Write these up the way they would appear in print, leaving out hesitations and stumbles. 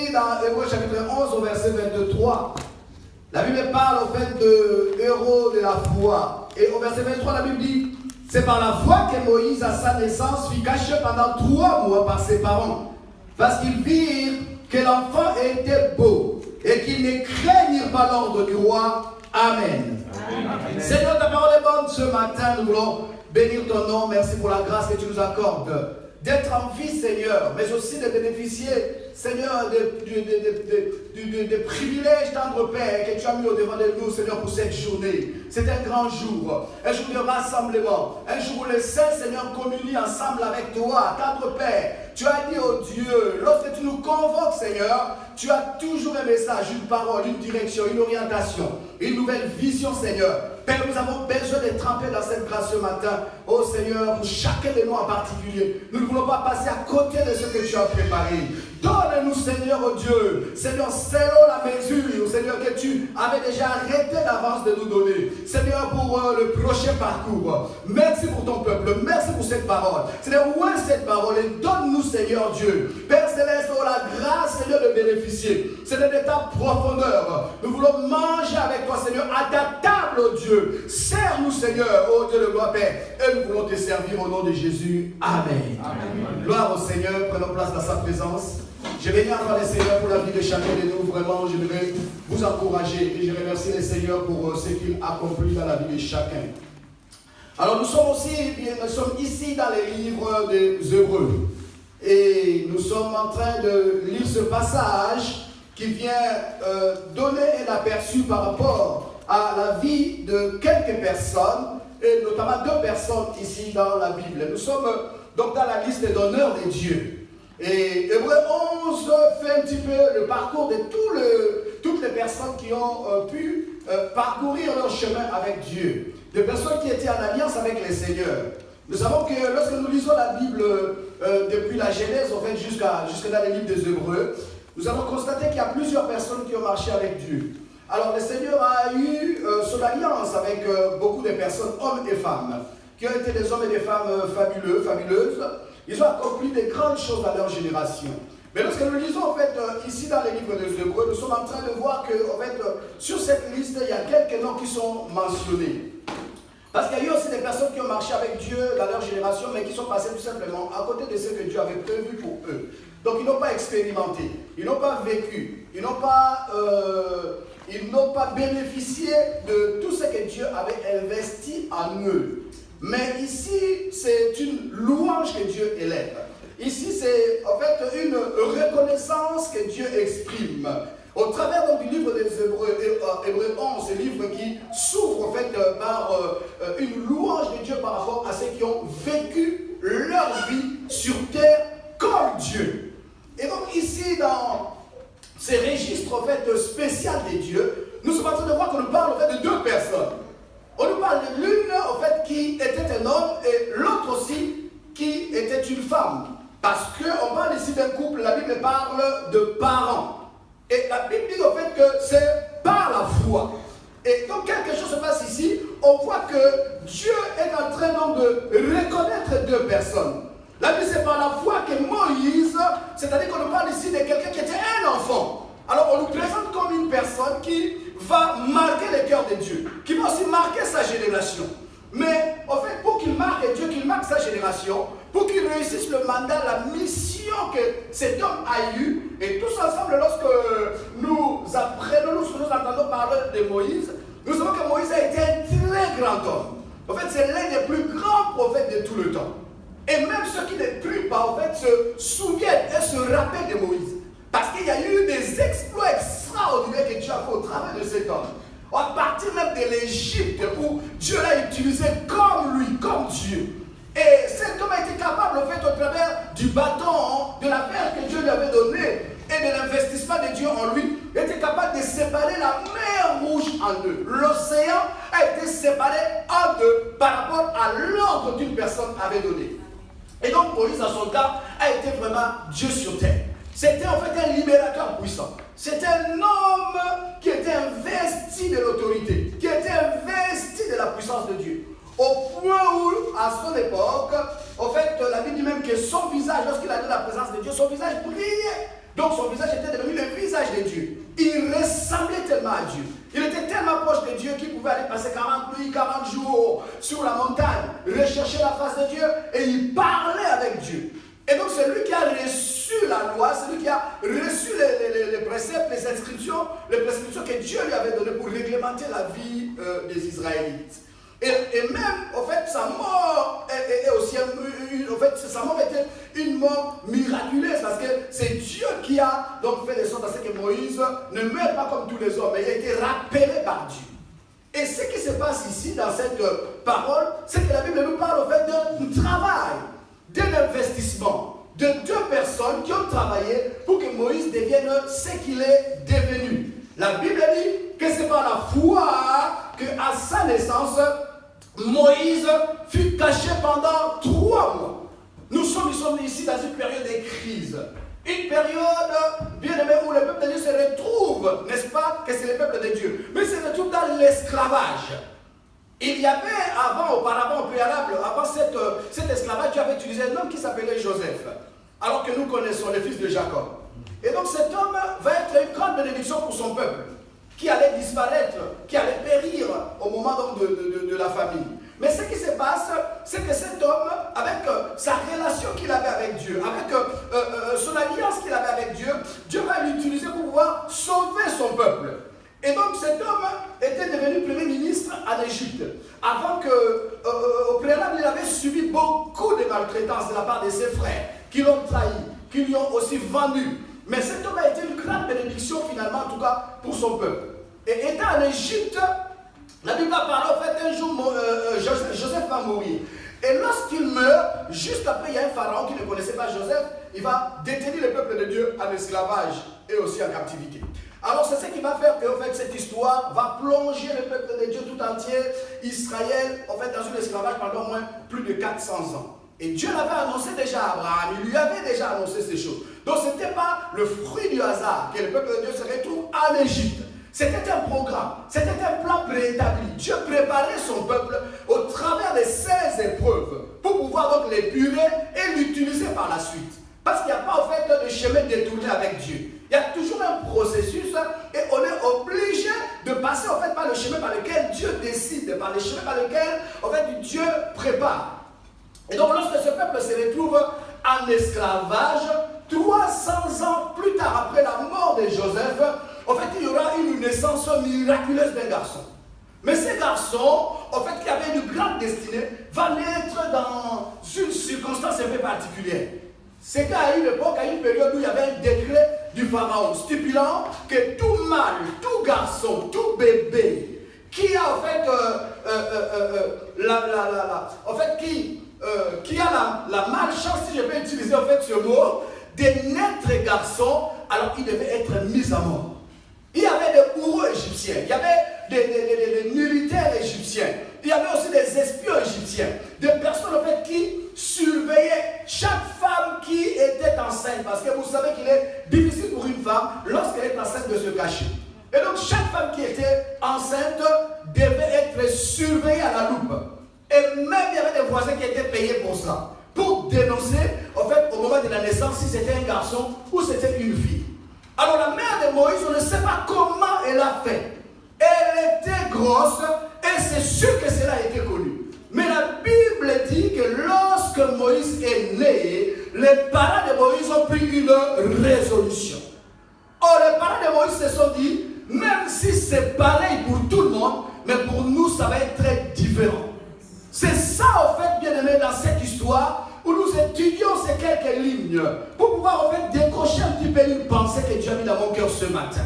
ici dans Hébreux chapitre 11 au verset 23. La Bible parle au fait de héros de la foi. Et au verset 23, la Bible dit, c'est par la foi que Moïse, à sa naissance, fut caché pendant 3 mois par ses parents. Parce qu'ils virent que l'enfant était beau et qu'ils ne craignirent pas l'ordre du roi. Amen. Amen. Seigneur, ta parole est bonne ce matin. Nous voulons bénir ton nom. Merci pour la grâce que tu nous accordes d'être en vie, Seigneur, mais aussi de bénéficier, Seigneur, des privilèges, tendre Père, que tu as mis au devant de nous, Seigneur, pour cette journée. C'est un grand jour, un jour de rassemblement, un jour où les saints, Seigneur, communient ensemble avec toi, tendre Père. Tu as dit, oh Dieu, lorsque tu nous convoques, Seigneur, tu as toujours un message, une parole, une direction, une orientation, une nouvelle vision, Seigneur. Père, nous avons besoin d'être trempés dans cette grâce ce matin. Oh Seigneur, pour chacun de nous en particulier, nous ne voulons pas passer à côté de ce que tu as préparé. Donne-nous, Seigneur, oh Dieu, Seigneur, selon la mesure, Seigneur, que tu avais déjà arrêté d'avance de nous donner. Seigneur, pour le prochain parcours. Merci pour ton peuple, merci pour cette parole. Seigneur, où est cette parole? Et donne-nous, Seigneur Dieu, Père Céleste, oh la grâce, Seigneur, de bénéficier. Seigneur, de ta profondeur. Nous voulons manger avec toi, Seigneur, à ta table, oh Dieu. Sers-nous, Seigneur, oh Dieu de gloire, Père. Et nous voulons te servir au nom de Jésus. Amen. Amen. Gloire au Seigneur, prenons place dans sa présence. Je vais venir avant les Seigneurs pour la vie de chacun de nous. Vraiment, je voudrais vous encourager et je remercie les Seigneurs pour ce qu'il accomplit dans la vie de chacun. Alors, nous sommes ici dans les livres des Hébreux. Et nous sommes en train de lire ce passage qui vient donner un aperçu par rapport à la vie de quelques personnes, et notamment 2 personnes ici dans la Bible. Nous sommes donc dans la liste d'honneur des dieux. Et Hébreux 11 fait un petit peu le parcours de toutes les personnes qui ont pu parcourir leur chemin avec Dieu. Des personnes qui étaient en alliance avec les seigneurs. Nous savons que lorsque nous lisons la Bible depuis la Genèse, en fait, jusqu'à dans les livres des Hébreux, nous avons constaté qu'il y a plusieurs personnes qui ont marché avec Dieu. Alors le Seigneur a eu son alliance avec beaucoup de personnes, hommes et femmes, qui ont été des hommes et des femmes fabuleux, fabuleuses. Ils ont accompli de grandes choses dans leur génération. Mais lorsque nous lisons en fait ici dans les livres des Hébreux, nous sommes en train de voir que en fait, sur cette liste, il y a quelques noms qui sont mentionnés. Parce qu'il y a eu aussi des personnes qui ont marché avec Dieu dans leur génération, mais qui sont passées tout simplement à côté de ce que Dieu avait prévu pour eux. Donc ils n'ont pas expérimenté, ils n'ont pas vécu, ils n'ont pas bénéficié de tout ce que Dieu avait investi en eux. Mais ici, c'est une louange que Dieu élève. Ici, c'est en fait une reconnaissance que Dieu exprime. Au travers donc, du livre des Hébreux, Hébreux 11, ce livre qui s'ouvre en fait par une louange de Dieu par rapport à ceux qui ont vécu leur vie sur terre comme Dieu. Et donc ici, dans ces registres en fait spécial des dieux, nous sommes en train de voir qu'on nous parle en fait de 2 personnes. On nous parle de l'une en fait qui était un homme et l'autre aussi qui était une femme. Parce qu'on parle ici d'un couple, la Bible parle de parents. Et la Bible dit en fait que c'est par la foi. Et donc quelque chose se passe ici, on voit que Dieu est en train donc de reconnaître 2 personnes. La Bible c'est par la foi que Moïse, c'est-à-dire qu'on nous parle ici de quelqu'un qui était un enfant. Alors on nous présente comme une personne qui va marquer le cœur de Dieu, qui va aussi marquer sa génération. Mais en fait, pour qu'il marque Dieu, qu'il marque sa génération, pour qu'il réussisse le mandat, la mission que cet homme a eue, et tous ensemble, lorsque nous entendons parler de Moïse, nous savons que Moïse a été un très grand homme. En fait, c'est l'un des plus grands prophètes de tout le temps. Et même ceux qui ne prient pas, en fait, se souviennent et se rappellent de Moïse. Parce qu'il y a eu des exploits extraordinaires que Dieu a fait au travers de cet homme. À partir même de l'Égypte, où Dieu l'a utilisé comme lui, comme Dieu. Et cet homme a été capable, en fait, au travers du bâton, de la paire que Dieu lui avait donnée, et de l'investissement de Dieu en lui, était capable de séparer la mer Rouge en 2. L'océan a été séparé en 2 par rapport à l'ordre qu'une personne avait donné. Et donc Moïse, dans son cas, a été vraiment Dieu sur terre. C'était en fait un libérateur puissant. C'était un homme qui était investi de l'autorité, qui était investi de la puissance de Dieu. Au point où, à son époque, en fait, la Bible dit même que son visage, lorsqu'il a eu la présence de Dieu, son visage brillait. Donc son visage était devenu le visage de Dieu. Il ressemblait tellement à Dieu. Il était tellement proche de Dieu qu'il pouvait aller passer 40 nuits, 40 jours sur la montagne, rechercher la face de Dieu et il parlait avec Dieu. Et donc c'est lui qui a reçu la loi, c'est lui qui a reçu les préceptes, les prescriptions que Dieu lui avait données pour réglementer la vie des Israélites. Et même, en fait, sa mort est aussi sa mort était une mort miraculeuse parce que c'est Dieu qui a donc fait de sorte à ce que Moïse ne meure pas comme tous les hommes, mais il a été rappelé par Dieu. Et ce qui se passe ici dans cette parole, c'est que la Bible nous parle en fait d'un travail, d'un investissement de deux personnes qui ont travaillé pour que Moïse devienne ce qu'il est devenu. La Bible dit que c'est par la foi qu'à sa naissance, Moïse fut caché pendant 3 mois. Nous sommes ici dans une période de crise. Une période, bien aimé, où le peuple de Dieu se retrouve, n'est-ce pas, que c'est le peuple de Dieu, mais se retrouve dans l'esclavage. Il y avait auparavant, au préalable, avant cet esclavage, Dieu avait utilisé un homme qui s'appelait Joseph, alors que nous connaissons le fils de Jacob. Et donc cet homme va être une grande bénédiction pour son peuple, qui allait disparaître, qui allait périr au moment donc de la famine. Mais ce qui se passe, c'est que cet homme, avec sa relation qu'il avait avec Dieu, avec son alliance qu'il avait avec Dieu, Dieu va l'utiliser pour pouvoir sauver son peuple. Et donc cet homme était devenu premier ministre en Égypte. Avant au préalable, il avait subi beaucoup de maltraitances de la part de ses frères, qui l'ont trahi, qui lui ont aussi vendu. Mais cet homme a été une grande bénédiction finalement, en tout cas, pour son peuple. Et étant en Égypte, la Bible va parler, en fait, un jour, Joseph va mourir. Et lorsqu'il meurt, juste après, il y a un pharaon qui ne connaissait pas Joseph, il va détenir le peuple de Dieu en esclavage et aussi en captivité. Alors c'est ce qui va faire que en fait, cette histoire va plonger le peuple de Dieu tout entier, Israël, en fait, dans un esclavage pendant au moins plus de 400 ans. Et Dieu l'avait annoncé déjà à Abraham, il lui avait déjà annoncé ces choses. Donc ce n'était pas le fruit du hasard que le peuple de Dieu se retrouve en Égypte. C'était un programme, c'était un plan préétabli. Dieu préparait son peuple au travers de ces épreuves pour pouvoir donc l'épurer et l'utiliser par la suite. Parce qu'il n'y a pas en fait de chemin détourné avec Dieu. Il y a toujours un processus et on est obligé de passer en fait par le chemin par lequel Dieu décide, par le chemin par lequel en fait Dieu prépare. Et donc lorsque ce peuple se retrouve en esclavage, 300 ans plus tard après la mort de Joseph, en fait il y aura une naissance miraculeuse d'un garçon. Mais ce garçon, en fait qui avait une grande destinée, va naître dans une circonstance un peu particulière. C'est qu'à une époque, à une période où il y avait un décret du pharaon stipulant que tout mâle, tout garçon, tout bébé qui a en fait qui a la malchance, si je peux utiliser en fait ce mot, de naître garçon, alors il devait être mis à mort. Il y avait des bourreaux égyptiens, il y avait des militaires égyptiens, il y avait aussi des espions égyptiens, des personnes en fait qui surveillaient chaque femme qui était enceinte, parce que vous savez qu'il est difficile pour une femme, lorsqu'elle est enceinte, de se cacher. Et donc chaque femme qui était enceinte devait être surveillée à la loupe. Et même il y avait des voisins qui étaient payés pour ça, pour dénoncer en fait au moment de la naissance si c'était un garçon ou c'était une fille. Alors la mère de Moïse, on ne sait pas comment elle a fait. Elle était grosse et c'est sûr que cela a été connu. Mais la Bible dit que lorsque Moïse est né, les parents de Moïse ont pris une résolution. Or, les parents de Moïse se sont dit, même si c'est pareil pour tout le monde, mais pour nous, ça va être très différent. C'est ça, en fait, bien aimé, dans cette histoire, où nous étudions ces quelques lignes, pour pouvoir, en fait, décrocher un petit peu une pensée que Dieu a mis dans mon cœur ce matin.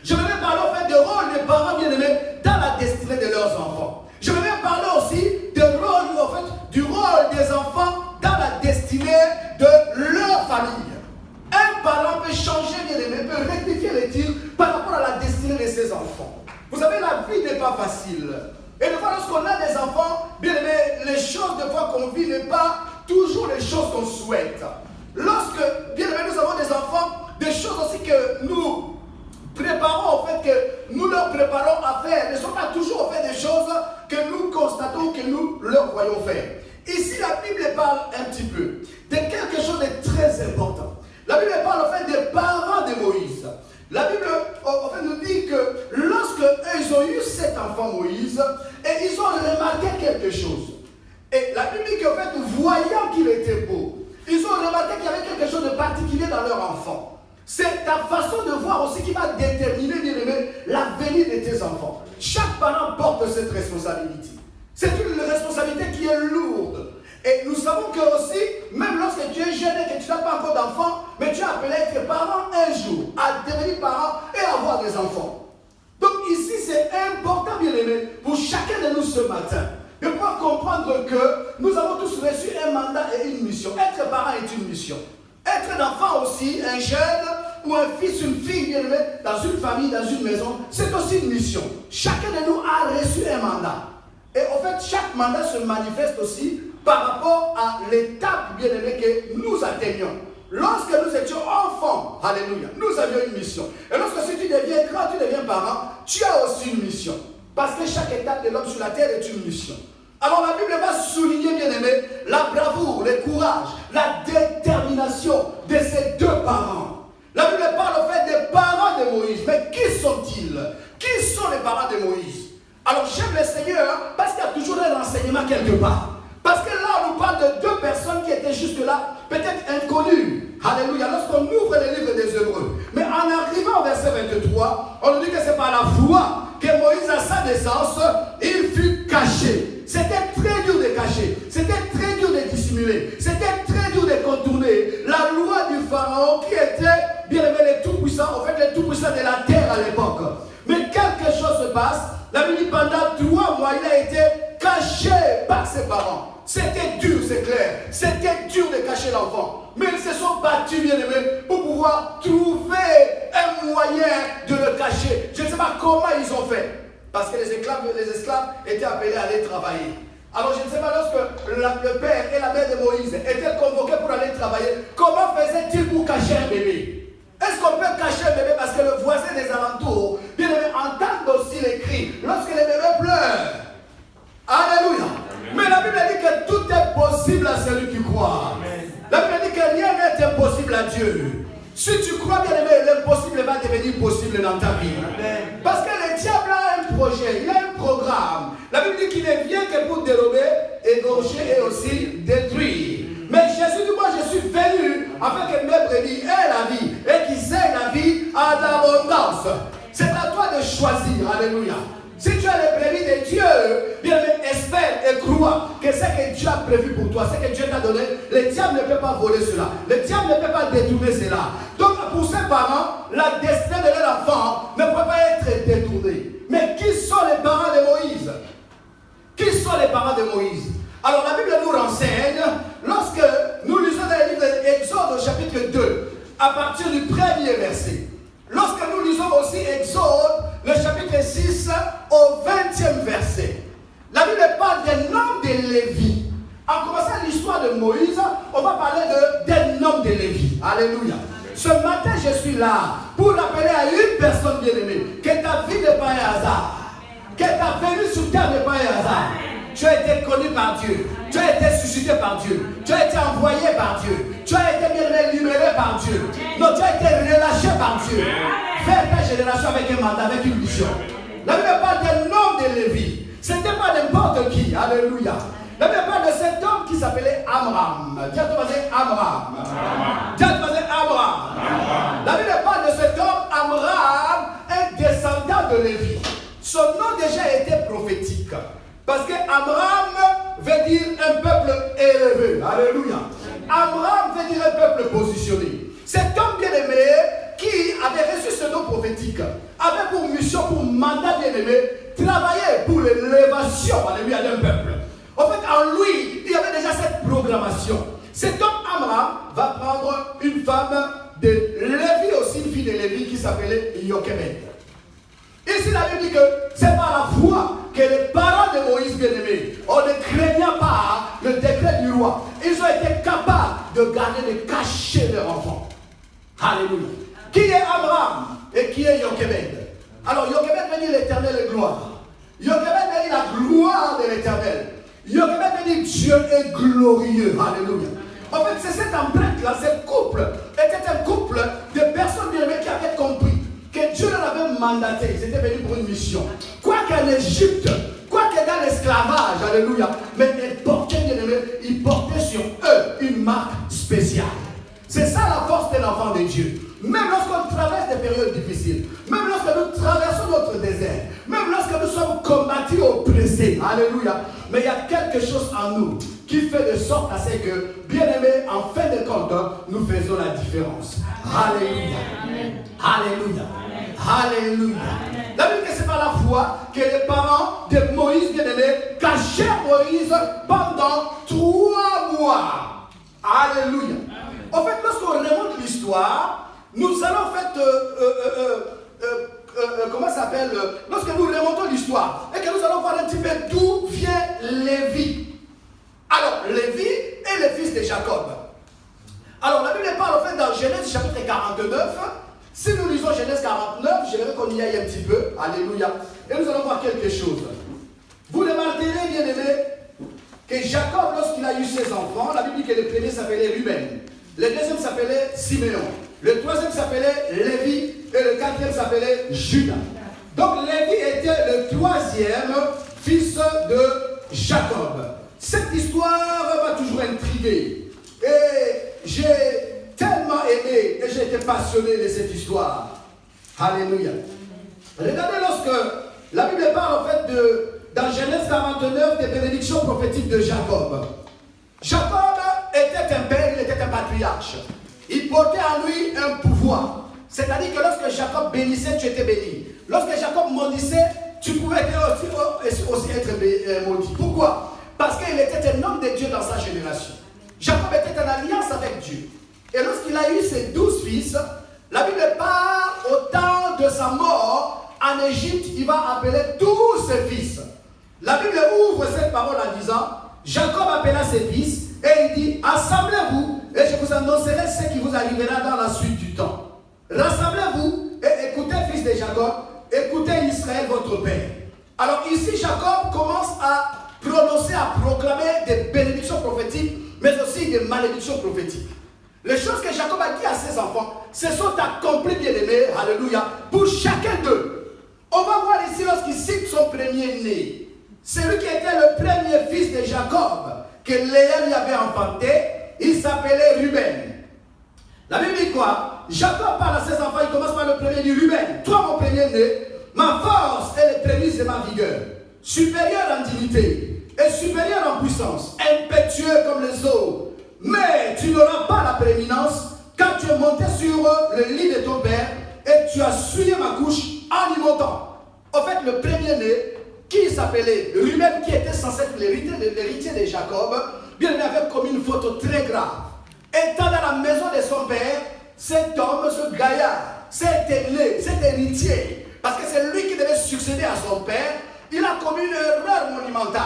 Je vais parler, en fait, du rôle des parents, bien aimés, dans la destinée de leurs enfants. Je vais parler aussi du rôle des enfants dans la destinée de leur famille. Un parent peut changer, bien aimé, peut rectifier les tirs par rapport à la destinée de ses enfants. Vous savez, la vie n'est pas facile. Et des fois, lorsqu'on a des enfants, bien aimé, les choses des fois qu'on vit n'est pas toujours les choses qu'on souhaite. Lorsque, bien aimé, nous avons des enfants, des choses aussi que nous préparons, en fait, que nous leur préparons à faire, ne sont pas toujours en fait des choses que nous constatons, que nous leur voyons faire. Ici, la Bible parle un petit peu de quelque chose de très important. La Bible parle en fait des parents de Moïse. C'est ta façon de voir aussi qui va déterminer, bien aimé, l'avenir de tes enfants. Chaque parent porte cette responsabilité. C'est une responsabilité qui est lourde. Et nous savons que aussi, même lorsque tu es jeune et que tu n'as pas encore d'enfants, mais tu es appelé à être parent un jour, à devenir parent et avoir des enfants. Donc ici, c'est important, bien aimé, pour chacun de nous ce matin, de pouvoir comprendre que nous avons tous reçu un mandat et une mission. Être parent est une mission. Être un enfant aussi, un jeune ou un fils, une fille, bien aimé, dans une famille, dans une maison, c'est aussi une mission. Chacun de nous a reçu un mandat. Et en fait, chaque mandat se manifeste aussi par rapport à l'étape, bien aimé, que nous atteignons. Lorsque nous étions enfants, alléluia, nous avions une mission. Et lorsque si tu deviens grand, tu deviens parent, tu as aussi une mission. Parce que chaque étape de l'homme sur la terre est une mission. Alors la Bible va souligner, bien aimé, la bravoure, le courage, la détermination de ces deux parents. La Bible parle en fait des parents de Moïse. Mais qui sont-ils? Qui sont les parents de Moïse? Alors j'aime le Seigneur parce qu'il y a toujours un renseignement quelque part. Parce que là, on nous parle de deux personnes qui étaient jusque-là, peut-être inconnues. Alléluia. Lorsqu'on ouvre les livres des Hébreux. Mais en arrivant au verset 23, on nous dit que c'est par la foi que Moïse, à sa naissance, il fut caché. C'était très dur de cacher. C'était très dur de dissimuler. C'était très dur de contourner la loi du Pharaon qui était, bien aimé, le tout-puissant, en fait, le tout-puissant de la terre à l'époque. Mais quelque chose se passe. La Bible dit pendant 3 mois, il a été caché par ses parents. C'était dur, c'est clair. C'était dur de cacher l'enfant. Mais ils se sont battus, bien aimés, pour pouvoir trouver un moyen de le cacher. Je ne sais pas comment ils ont fait. Parce que les esclaves étaient appelés à aller travailler. Alors je ne sais pas, lorsque le père et la mère de Moïse étaient convoqués pour aller travailler, comment faisaient-ils pour cacher un bébé? Est-ce qu'on peut cacher un bébé parce que le voisin des alentours, bien aimé, entend aussi les cris lorsque les bébés pleurent? Alléluia. Mais la Bible dit que tout est possible à celui qui croit. La Bible dit que rien n'est impossible à Dieu. Si tu crois, bien aimé, l'impossible va devenir possible dans ta vie. Parce que le diable a un projet, il a un programme. La Bible dit qu'il ne vient que pour dérober, égorger et aussi détruire. Mais Jésus dit, moi je suis venu afin que mes brebis aient la vie et qu'ils aient la vie en abondance. C'est à toi de choisir. Alléluia. Si tu as les brebis de Dieu, bien aimé, espère et crois que ce que Dieu a prévu pour toi, ce que Dieu t'a donné, le diable ne peut pas voler cela. Le diable ne peut pas détourner cela. Donc pour ces parents, la destinée de leur enfant ne peut pas être détournée. Mais qui sont les parents de Moïse? Qui sont les parents de Moïse? Alors la Bible nous renseigne, lorsque nous lisons dans le livre d'Exode au chapitre 2, à partir du 1er verset. Lorsque nous lisons aussi Exode, le chapitre 6 au 20e verset. La Bible parle des noms de Lévi. En commençant l'histoire de Moïse, on va parler des noms de Lévi. Alléluia. Ce matin, je suis là pour rappeler à une personne bien-aimée que ta vie n'est pas un hasard. Que ta venue sur terre n'est pas un hasard. Tu as été connu par Dieu. Tu as été suscité par Dieu. Tu as été envoyé par Dieu. Tu as été bien libéré par Dieu. Non, tu as été relâché par Dieu. Faire ta génération avec un mandat, avec une mission. La Bible parle des noms de Lévi. Ce n'était pas n'importe qui. Alléluia. La Bible parle de cet homme qui s'appelait Amram. Dis à ton voisin Amram. Dis à ton voisin Amram. La Bible parle de cet homme Amram, un descendant de Lévi. Son nom déjà était prophétique. Parce que Amram veut dire un peuple élevé. Alléluia. Amram veut dire un peuple positionné. Cet homme bien-aimé qui avait reçu ce nom prophétique avait pour mission, pour mandat bien-aimé, travailler pour l'élévation, alléluia, d'un peuple. En fait, en lui, il y avait déjà cette programmation. Cet homme Amram va prendre une femme de Lévi, aussi une fille de Lévi qui s'appelait Jochebed. Ici, la Bible dit que c'est par la foi que les parents de Moïse bien-aimé, en ne craignant pas le décret du roi, ils ont été capables de garder, de cacher leurs enfants. Alléluia. Qui est Amram et qui est Jochebed? Alors, Jochebed veut dire l'éternel est gloire. Jochebed veut dire la gloire de l'éternel. Jochebed veut dire Dieu est glorieux. Alléluia. En fait, c'est cette empreinte-là, ce couple était un couple de personnes bien-aimées qui avaient compris que Dieu leur avait mandaté, ils étaient venus pour une mission. Quoi qu'en Égypte, quoi que dans l'esclavage, alléluia, mais ils portaient sur eux une marque spéciale. C'est ça la force de l'enfant de Dieu. Même lorsqu'on traverse des périodes difficiles, même lorsque nous traversons notre désert, même lorsque nous sommes combattus, oppressés, alléluia, mais il y a quelque chose en nous qui fait de sorte à ce que, bien-aimés, en fin de compte, nous faisons la différence. Alléluia. Alléluia. Alléluia. La Bible dit que c'est par la foi que les parents de Moïse, bien-aimé, cachèrent Moïse pendant 3 mois. Alléluia. En fait, lorsqu'on remonte l'histoire, nous allons en fait, comment ça s'appelle, lorsque nous remontons l'histoire, et que nous allons voir un petit peu d'où vient Lévi. Alors, Lévi est le fils de Jacob. Alors, la Bible parle en fait dans Genèse chapitre 49. Si nous lisons Genèse 49, j'aimerais qu'on y aille un petit peu. Alléluia. Et nous allons voir quelque chose. Vous remarquerez, bien aimé, que Jacob, lorsqu'il a eu ses enfants, la Bible dit que le premier s'appelait Ruben, le deuxième s'appelait Siméon, le troisième s'appelait Lévi et le quatrième s'appelait Judas. Donc Lévi était le troisième fils de Jacob. Cette histoire m'a toujours intrigué et j'ai tellement aimé et j'ai été passionné de cette histoire. Alléluia. Regardez lorsque la Bible parle en fait dans Genèse 49 des bénédictions prophétiques de Jacob. Jacob était un père, il était un patriarche. Il portait en lui un pouvoir. C'est-à-dire que lorsque Jacob bénissait, tu étais béni. Lorsque Jacob maudissait, tu pouvais aussi être maudit. Pourquoi? Parce qu'il était un homme de Dieu dans sa génération. Jacob était en alliance avec Dieu. Et lorsqu'il a eu ses 12 fils, la Bible parle au temps de sa mort en Égypte, il va appeler tous ses fils. La Bible ouvre cette parole en disant, Jacob appela ses fils et il dit, assemblez-vous et je vous annoncerai ce qui vous arrivera dans la suite du temps. Rassemblez-vous et écoutez, fils de Jacob, écoutez Israël, votre père. Alors ici, Jacob commence à prononcer, à proclamer des bénédictions prophétiques, mais aussi des malédictions prophétiques. Les choses que Jacob a dit à ses enfants se sont accomplies, bien-aimés, alléluia, pour chacun d'eux. On va voir ici lorsqu'il cite son premier-né, celui qui était le premier fils de Jacob, que Léa lui avait enfanté, il s'appelait Ruben. La Bible dit quoi? Jacob parle à ses enfants, il commence par le premier, dit Ruben, toi mon premier-né, ma force est les prémices de ma vigueur, supérieur en dignité et supérieur en puissance, impétueux comme les eaux. Mais tu n'auras pas la prééminence quand tu es monté sur le lit de ton père et tu as souillé ma couche en y montant. En fait, le premier-né, qui s'appelait Ruben, qui était censé être l'héritier de Jacob, bien il avait commis une faute très grave. Étant dans la maison de son père, cet homme, ce gaillard, cet aîné, cet héritier, parce que c'est lui qui devait succéder à son père, il a commis une erreur monumentale.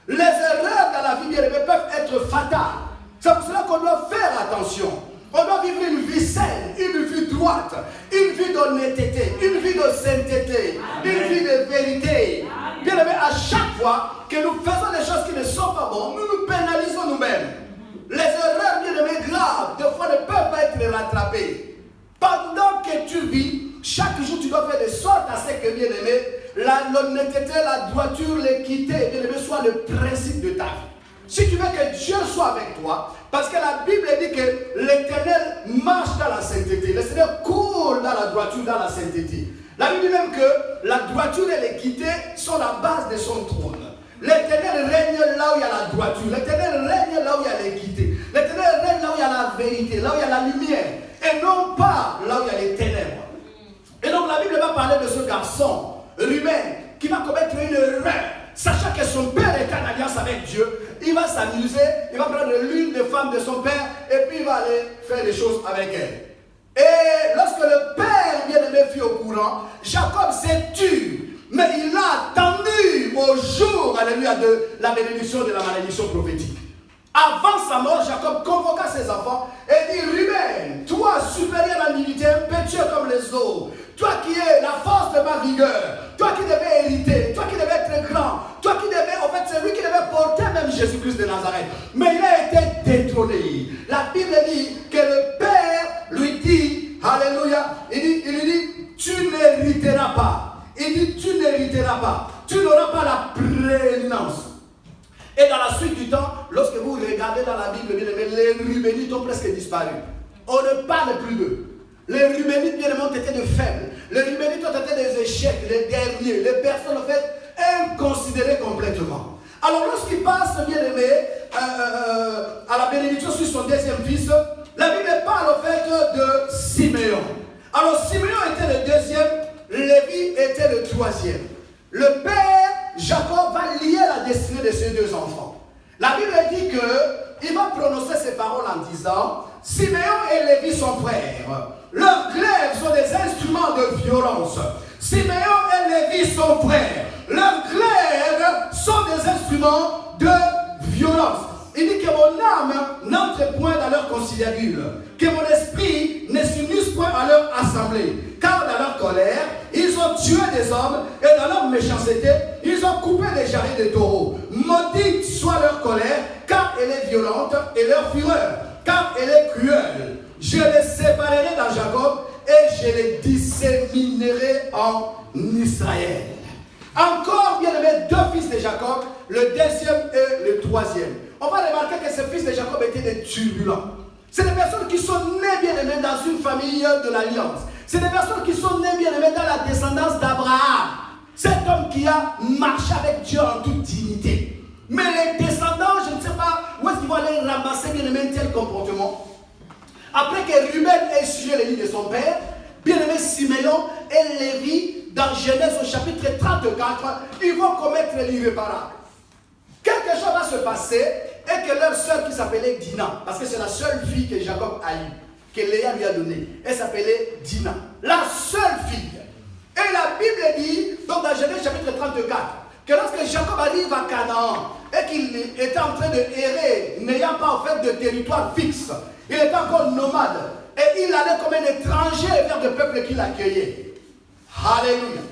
Les erreurs dans la vie bien aimée peuvent être fatales. C'est pour cela qu'on doit faire attention. On doit vivre une vie saine, une vie droite, une vie d'honnêteté, une vie de sainteté, une vie de vérité. Bien aimé, à chaque fois que nous faisons des choses qui ne sont pas bonnes, nous nous pénalisons nous-mêmes. Les erreurs, bien aimé, graves, des fois ne peuvent pas être rattrapées. Pendant que tu vis, chaque jour tu dois faire de sorte à ce que, bien aimé, l'honnêteté, la droiture, l'équité, bien aimé, soit le principe de ta vie. Si tu veux que Dieu soit avec toi, parce que la Bible dit que l'Éternel marche dans la sainteté, le Seigneur court dans la droiture, dans la sainteté. La Bible dit même que la droiture et l'équité sont la base de son trône. L'Éternel règne là où il y a la droiture, l'Éternel règne là où il y a l'équité, l'Éternel règne là où il y a la vérité, là où il y a la lumière, et non pas là où il y a les ténèbres. Et donc la Bible va parler de ce garçon, Ruben, qui va commettre une erreur. Sachant que son père est en alliance avec Dieu, il va s'amuser, il va prendre l'une des femmes de son père et puis il va aller faire des choses avec elle. Et lorsque le père bien-aimé fut au courant, Jacob s'est tué, mais il a attendu au jour, alléluia, de la bénédiction de la malédiction prophétique. Avant sa mort, Jacob convoqua ses enfants et dit, Ruben, toi supérieur en dignité, impétueux comme les eaux, toi qui es la force de ma vigueur, toi qui devais hériter, toi qui devais être grand, toi qui devais, en fait, c'est lui qui devait porter même Jésus-Christ de Nazareth. Mais il a été détrôné. La Bible dit que le Père lui dit, alléluia, il lui dit, tu n'hériteras pas. Il dit, tu n'hériteras pas. Tu n'auras pas la prééminence. Et dans la suite du temps, lorsque vous regardez dans la Bible, bien aimé, les Rubénites ont presque disparu. On ne parle plus d'eux. Les Rubénites, bien aimés, ont été de faibles. Les Rubénites ont été des échecs, les derniers, les personnes, en fait, inconsidérées complètement. Alors, lorsqu'il passe, bien aimé, à la bénédiction sur son deuxième fils, la Bible parle, en fait, de Siméon. Alors, Siméon était le deuxième, Lévi était le troisième. Le père, Jacob, va lier la destinée de ses deux enfants. La Bible dit qu'il va prononcer ces paroles en disant, Siméon et Lévi sont frères. Leurs glaives sont des instruments de violence. Siméon et Lévi sont frères. Leurs glaives sont des instruments de violence. Il dit que mon âme n'entre point dans leur conciliabule, que mon esprit ne s'unisse point à leur assemblée. Car dans leur colère, ils ont tué des hommes, et dans leur méchanceté, ils ont coupé des jarrets de taureaux. Maudite soit leur colère, car elle est violente, et leur fureur, car elle est cruelle. Je les séparerai dans Jacob, et je les disséminerai en Israël. Encore, bien aimé, deux fils de Jacob, le deuxième et le troisième. On va remarquer que ces fils de Jacob étaient des turbulents. C'est des personnes qui sont nées, bien aimées, dans une famille de l'Alliance. C'est des personnes qui sont nées, bien aimées, dans la descendance d'Abraham. Cet homme qui a marché avec Dieu en toute dignité. Mais les descendants, je ne sais pas où est-ce qu'ils vont aller ramasser, bien aimé, un tel comportement. Après que Ruben ait suivi les lignes de son père, bien aimé Siméon et Lévi, dans Genèse au chapitre 34, ils vont commettre l'irréparable. Quelque chose va se passer et que leur sœur qui s'appelait Dina, parce que c'est la seule fille que Jacob a eue, que Léa lui a donnée, elle s'appelait Dina, la seule fille. Et la Bible dit, donc dans Genèse chapitre 34, que lorsque Jacob arrive à Canaan et qu'il était en train de errer, n'ayant pas en fait de territoire fixe, il était encore nomade et il allait comme un étranger vers le peuple qui l'accueillait. Alléluia.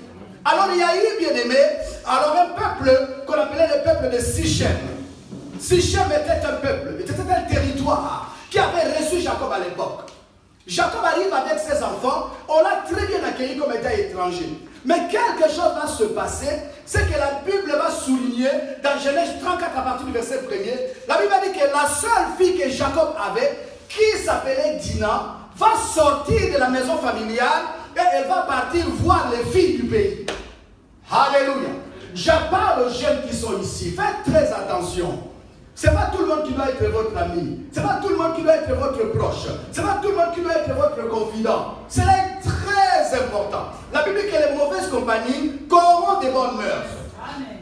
Alors il y a eu, bien aimé, alors un peuple qu'on appelait le peuple de Sichem. Sichem était un peuple, était un territoire qui avait reçu Jacob à l'époque. Jacob arrive avec ses enfants, on l'a très bien accueilli comme étant étranger. Mais quelque chose va se passer, c'est que la Bible va souligner dans Genèse 34 à partir du verset 1er, la Bible dit que la seule fille que Jacob avait, qui s'appelait Dina, va sortir de la maison familiale et elle va partir voir les filles du pays. Alléluia. Je parle aux jeunes qui sont ici. Faites très attention. Ce n'est pas tout le monde qui doit être votre ami. Ce n'est pas tout le monde qui doit être votre proche. Ce n'est pas tout le monde qui doit être votre confident. Cela est très important. La Bible dit que les mauvaises compagnies corrompent des bonnes mœurs. Amen.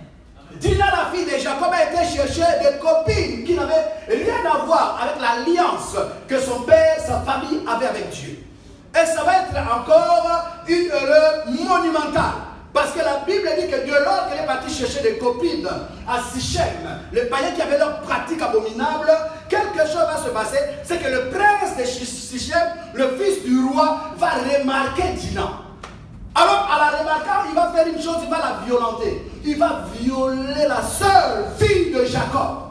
Dina, la fille de Jacob, a été chercher des copines qui n'avaient rien à voir avec l'alliance que son père, sa famille avait avec Dieu. Et ça va être encore une erreur monumentale. Parce que la Bible dit que Dieu, lorsqu'elle est partie chercher des copines à Sichem, les païens qui avaient leurs pratiques abominables, quelque chose va se passer, c'est que le prince de Sichem, le fils du roi, va remarquer Dina. Alors, à la remarquant, il va faire une chose, il va la violenter. Il va violer la seule fille de Jacob.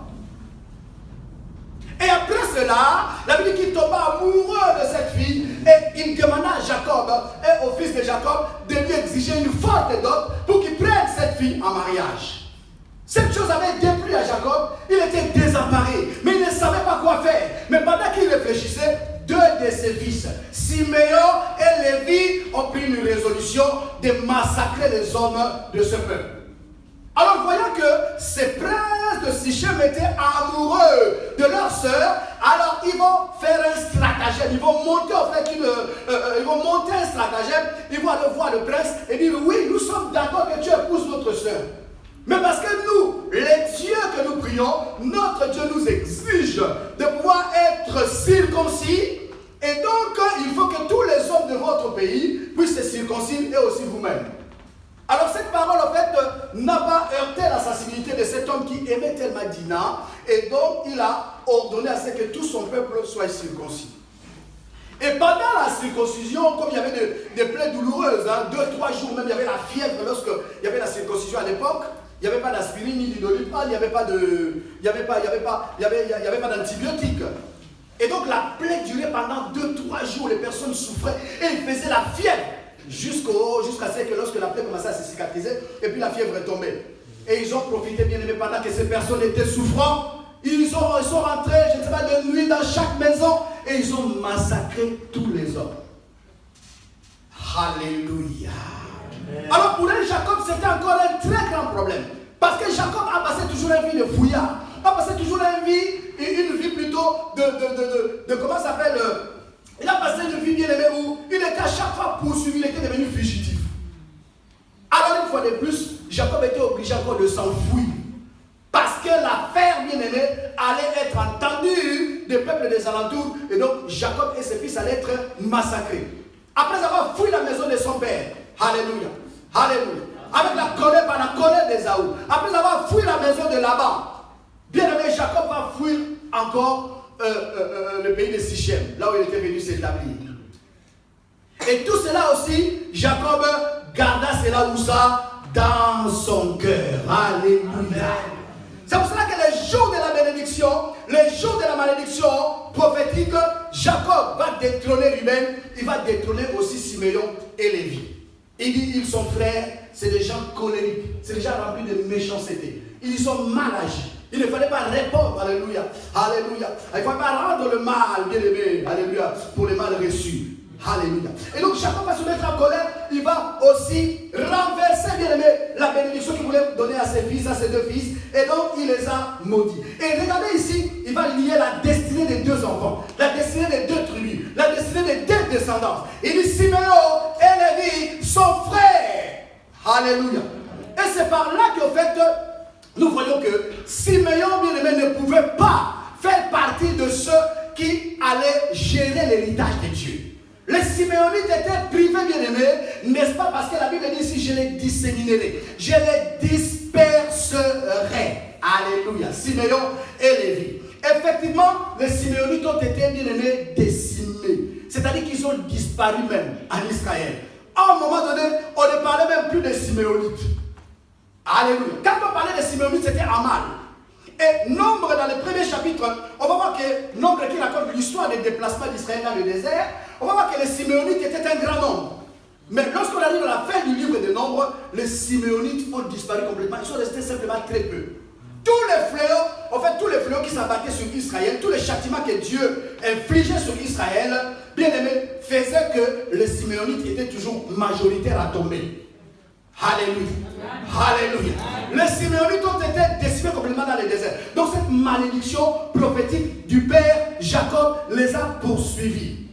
Et après cela, la Bible dit qu'il tomba amoureux de cette fille et il demanda à Jacob et au fils de Jacob de lui exiger une forte dot pour qu'il prenne cette fille en mariage. Cette chose avait déplu à Jacob, il était désemparé, mais il ne savait pas quoi faire. Mais pendant qu'il réfléchissait, deux de ses fils, Siméon et Lévi, ont pris une résolution de massacrer les hommes de ce peuple. Alors voyant que ces princes de Sichem étaient amoureux de leur sœur, alors ils vont faire un stratagème, ils vont monter en fait un stratagème, ils vont aller voir le prince et dire oui, nous sommes d'accord que tu épouses notre sœur. Mais parce que nous, les dieux que nous prions, notre Dieu nous exige de pouvoir être circoncis et donc il faut que tous les hommes de votre pays puissent se circoncire et aussi vous-même. Alors cette parole en fait n'a pas heurté la sensibilité de cet homme qui aimait tellement Dina et donc il a ordonné à ce que tout son peuple soit circoncis. Et pendant la circoncision, comme il y avait des plaies douloureuses, 2-3 jours même, il y avait la fièvre lorsqu'il y avait la circoncision à l'époque, il n'y avait pas d'aspirine ni d'idolipane, il n'y avait pas d'antibiotiques. Et donc la plaie durait pendant 2-3 jours, les personnes souffraient et ils faisaient la fièvre. Jusqu'à ce que lorsque la plaie commençait à se cicatriser, et puis la fièvre est tombée. Et ils ont profité, bien aimé, pendant que ces personnes étaient souffrants. Ils sont rentrés, je ne sais pas, de nuit dans chaque maison, et ils ont massacré tous les hommes. Alléluia. Alors pour elle, Jacob, c'était encore un très grand problème. Parce que Jacob a passé toujours une vie de fouillard. A passé toujours une vie plutôt de comment ça s'appelle il a passé une vie bien aimée où il était à chaque fois poursuivi, il était devenu fugitif. Alors une fois de plus, Jacob était obligé encore de s'enfuir. Parce que l'affaire bien aimée allait être entendue des peuples des alentours. Et donc Jacob et ses fils allaient être massacrés. Après avoir fui la maison de son père. Alléluia. Alléluia. Avec la colère d'Ésaü. Après avoir fui la maison de Laban. Bien aimé, Jacob va fuir encore le pays de Sichem, là où il était venu s'établir. Et tout cela aussi, Jacob garda cela où ça dans son cœur. Alléluia. C'est pour cela que les jours de la bénédiction, les jours de la malédiction prophétique, Jacob va détrôner lui-même, il va détrôner aussi Siméon et Lévi. Il dit, ils sont frères, c'est des gens colériques, c'est des gens remplis de méchanceté. Ils sont mal agis. Il ne fallait pas répondre, alléluia, alléluia. Il ne fallait pas rendre le mal, bien aimé, alléluia, pour les mal reçus. Alléluia. Et donc Jacob va se mettre en colère, il va aussi renverser, bien aimé, la bénédiction qu'il voulait donner à ses fils, à ses deux fils, et donc il les a maudits. Et regardez ici, il va lier la destinée des deux enfants, la destinée des deux tribus, la destinée des deux descendants. Il dit Siméon et Lévi sont frères. Alléluia. Et c'est par là qu'au fait, nous voyons que Siméon, bien aimé, ne pouvait pas faire partie de ceux qui allaient gérer l'héritage de Dieu. Les Siméonites étaient privés, bien aimés, n'est-ce pas? Parce que la Bible dit si je les disséminerai, je les disperserai. Alléluia. Siméon et Lévi. Effectivement, les Siméonites ont été, bien aimés, décimés. C'est-à-dire qu'ils ont disparu même en Israël. À un moment donné, on ne parlait même plus des Siméonites. Alléluia. Quand on parlait des Siméonites, c'était Amal. Et Nombre, dans le premier chapitre, on va voir que Nombre qui raconte l'histoire des déplacements d'Israël dans le désert, on va voir que les Siméonites étaient un grand nombre. Mais lorsqu'on arrive à la fin du livre de Nombre, les Siméonites ont disparu complètement. Ils sont restés simplement très peu. Tous les fléaux, en fait, tous les fléaux qui s'abattaient sur Israël, tous les châtiments que Dieu infligeait sur Israël, bien aimé, faisaient que les Siméonites étaient toujours majoritaires à tomber. Alléluia. Alléluia. Les Siméonites ont été décimés complètement dans le désert. Donc cette malédiction prophétique du père Jacob les a poursuivis.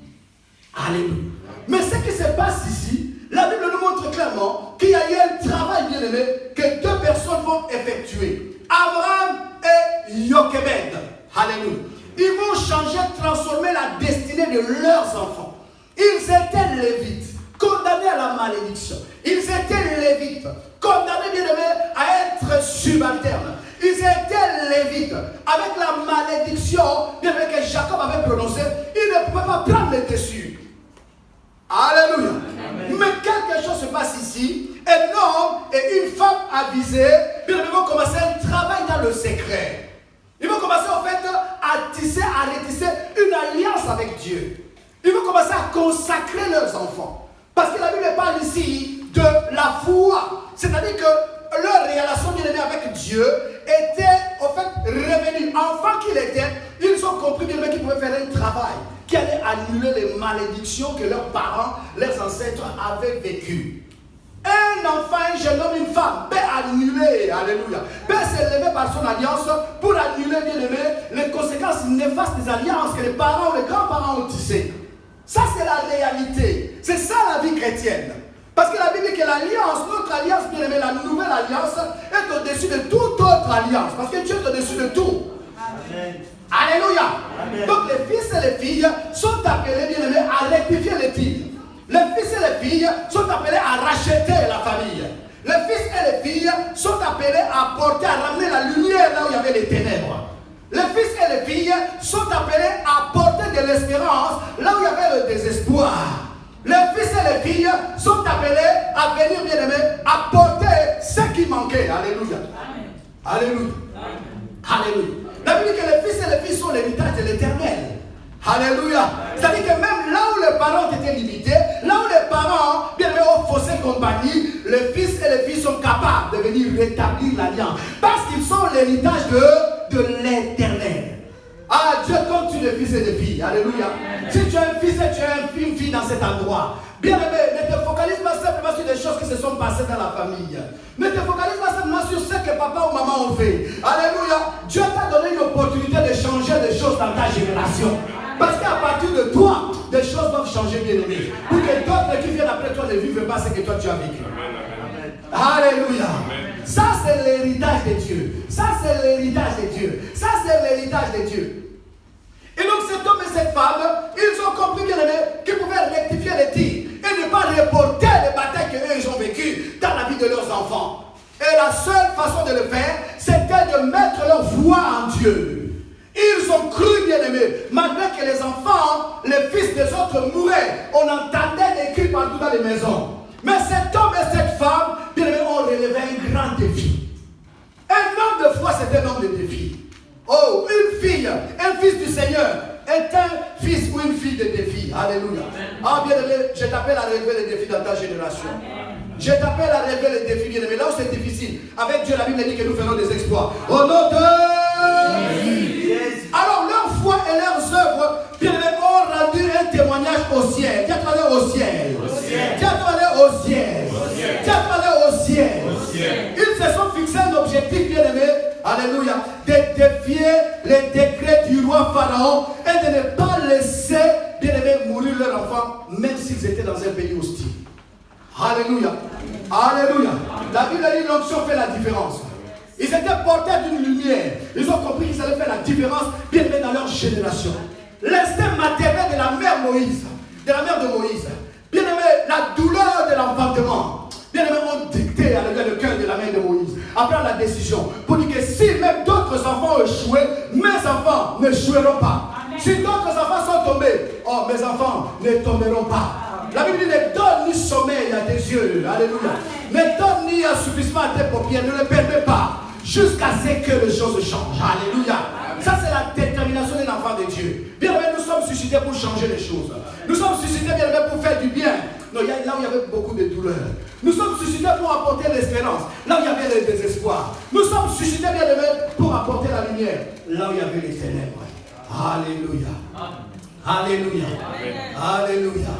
Alléluia. Mais ce qui se passe ici, la Bible nous montre clairement qu'il y a eu un travail bien aimé que deux personnes vont effectuer. Abraham et Jochebed. Alléluia. Ils vont changer, transformer la destinée de leurs enfants. Ils étaient lévites, condamnés à la malédiction. Ils étaient lévites, condamnés bien aimés à être subalternes. Ils étaient lévites, avec la malédiction bien aimé que Jacob avait prononcée. Ils ne pouvaient pas prendre le dessus. Alléluia. Amen. Mais quelque chose se passe ici. Un homme et une femme avisés, bien aimé, vont commencer un travail dans le secret. Ils vont commencer en fait à tisser, à retisser une alliance avec Dieu. Ils vont commencer à consacrer leurs enfants. Parce que la Bible parle ici de la foi. C'est-à-dire que leur relation bien aimée avec Dieu était en fait revenue. Enfants qu'ils étaient, ils ont compris bien qu'ils pouvaient faire un travail qui allait annuler les malédictions que leurs parents, leurs ancêtres avaient vécues. Un enfant, un jeune homme, une femme peut annuler, alléluia, peut s'élever par son alliance pour annuler, bien aimé, les conséquences néfastes des alliances que les parents ou les grands-parents ont tissées. Ça, c'est la réalité. C'est ça la vie chrétienne. Parce que la Bible dit que l'alliance, notre alliance, bien aimé, la nouvelle alliance, est au-dessus de toute autre alliance. Parce que Dieu est au-dessus de tout. Amen. Alléluia. Amen. Donc les fils et les filles sont appelés, bien aimés, à rectifier les tirs. Les fils et les filles sont appelés à racheter la famille. Les fils et les filles sont appelés à porter, à ramener la lumière là où il y avait les ténèbres. Les fils et les filles sont appelés à porter de l'espérance là où il y avait le désespoir. Les fils et les filles sont appelés à venir, bien aimés, à porter ce qui manquait. Alléluia. Amen. Alléluia. Amen. Alléluia. La Bible dit que les fils et les filles sont l'héritage de l'Éternel. Alléluia. C'est-à-dire que même là où les parents étaient limités, là où les parents, bien aimés, ont faussé compagnie, les fils et les filles sont capables de venir rétablir l'alliance. Parce qu'ils sont l'héritage de l'Éternel. Ah, Dieu compte sur les fils et les filles. Alléluia. Si tu es un fils et tu es une fille dans cet endroit, bien aimé, ne te focalise se sont passées dans la famille. Ne te focalise pas seulement sur ce que papa ou maman ont fait. Alléluia. Dieu t'a donné une opportunité de changer des choses dans ta génération. Parce qu'à partir de toi, des choses doivent changer, bien aimé. Pour que d'autres qui viennent après toi ne vivent pas ce que toi tu as vécu. Alléluia. Ça c'est l'héritage de Dieu. Ça c'est l'héritage de Dieu. Ça c'est l'héritage de Dieu. Et donc cet homme et cette femme, ils ont compris, bien aimé, qu'ils pouvaient rectifier les tirs et ne pas reporter les batailles qu'eux ont vécues dans la vie de leurs enfants. Et la seule façon de le faire, c'était de mettre leur foi en Dieu. Ils ont cru, bien aimé, malgré que les enfants, les fils des autres mouraient, on entendait des cris partout dans les maisons. Mais cet homme et cette femme, bien aimé, ont relevé un grand défi. Un homme de foi, c'est un homme de défi. Oh, une fille, un fils du Seigneur est un fils ou une fille de défi. Alléluia. Ah, bien aimé, je t'appelle à relever les défis dans ta génération. Je t'appelle à relever les défis, bien aimé. Là où c'est difficile, avec Dieu, la Bible dit que nous ferons des exploits. Au nom de Jésus. Alors, leur foi et leurs œuvres, bien aimé, ont rendu un témoignage au ciel. Dieu t'en est au ciel. Dieu t'en est au ciel. Dieu t'en est au ciel. Ils se sont fixés un objectif, bien aimé. Alléluia. De défier les décrets du roi Pharaon et de ne pas laisser, bien aimé, mourir leurs enfants, même s'ils étaient dans un pays hostile. Alléluia. Alléluia. La Bible dit l'onction fait la différence. Ils étaient porteurs d'une lumière. Ils ont compris qu'ils allaient faire la différence, bien aimé, dans leur génération. L'instinct maternel de la mère Moïse, de la mère de Moïse, bien aimé, la douleur de l'enfantement, bien aimé, ont dicté le cœur de la mère de Moïse à prendre la décision pour dire que si même d'autres enfants ont échoué, mes enfants n'échoueront pas. Amen. Si d'autres enfants sont tombés, oh, mes enfants ne tomberont pas. La Bible dit ne donne ni sommeil à tes yeux, alléluia. Ne donne ni assoupissement à tes paupières, ne le permets pas jusqu'à ce que les choses changent. Alléluia. Ça c'est la détermination d'un enfant de Dieu. Bien aimé, nous sommes suscités pour changer les choses. Nous sommes suscités, bien aimé, pour faire du bien. Non, là où il y avait beaucoup de douleur. Nous sommes suscités pour apporter l'espérance. Là où il y avait le désespoir. Nous sommes suscités, bien aimé, pour apporter la lumière. Là où il y avait les ténèbres. Alléluia. Alléluia. Alléluia.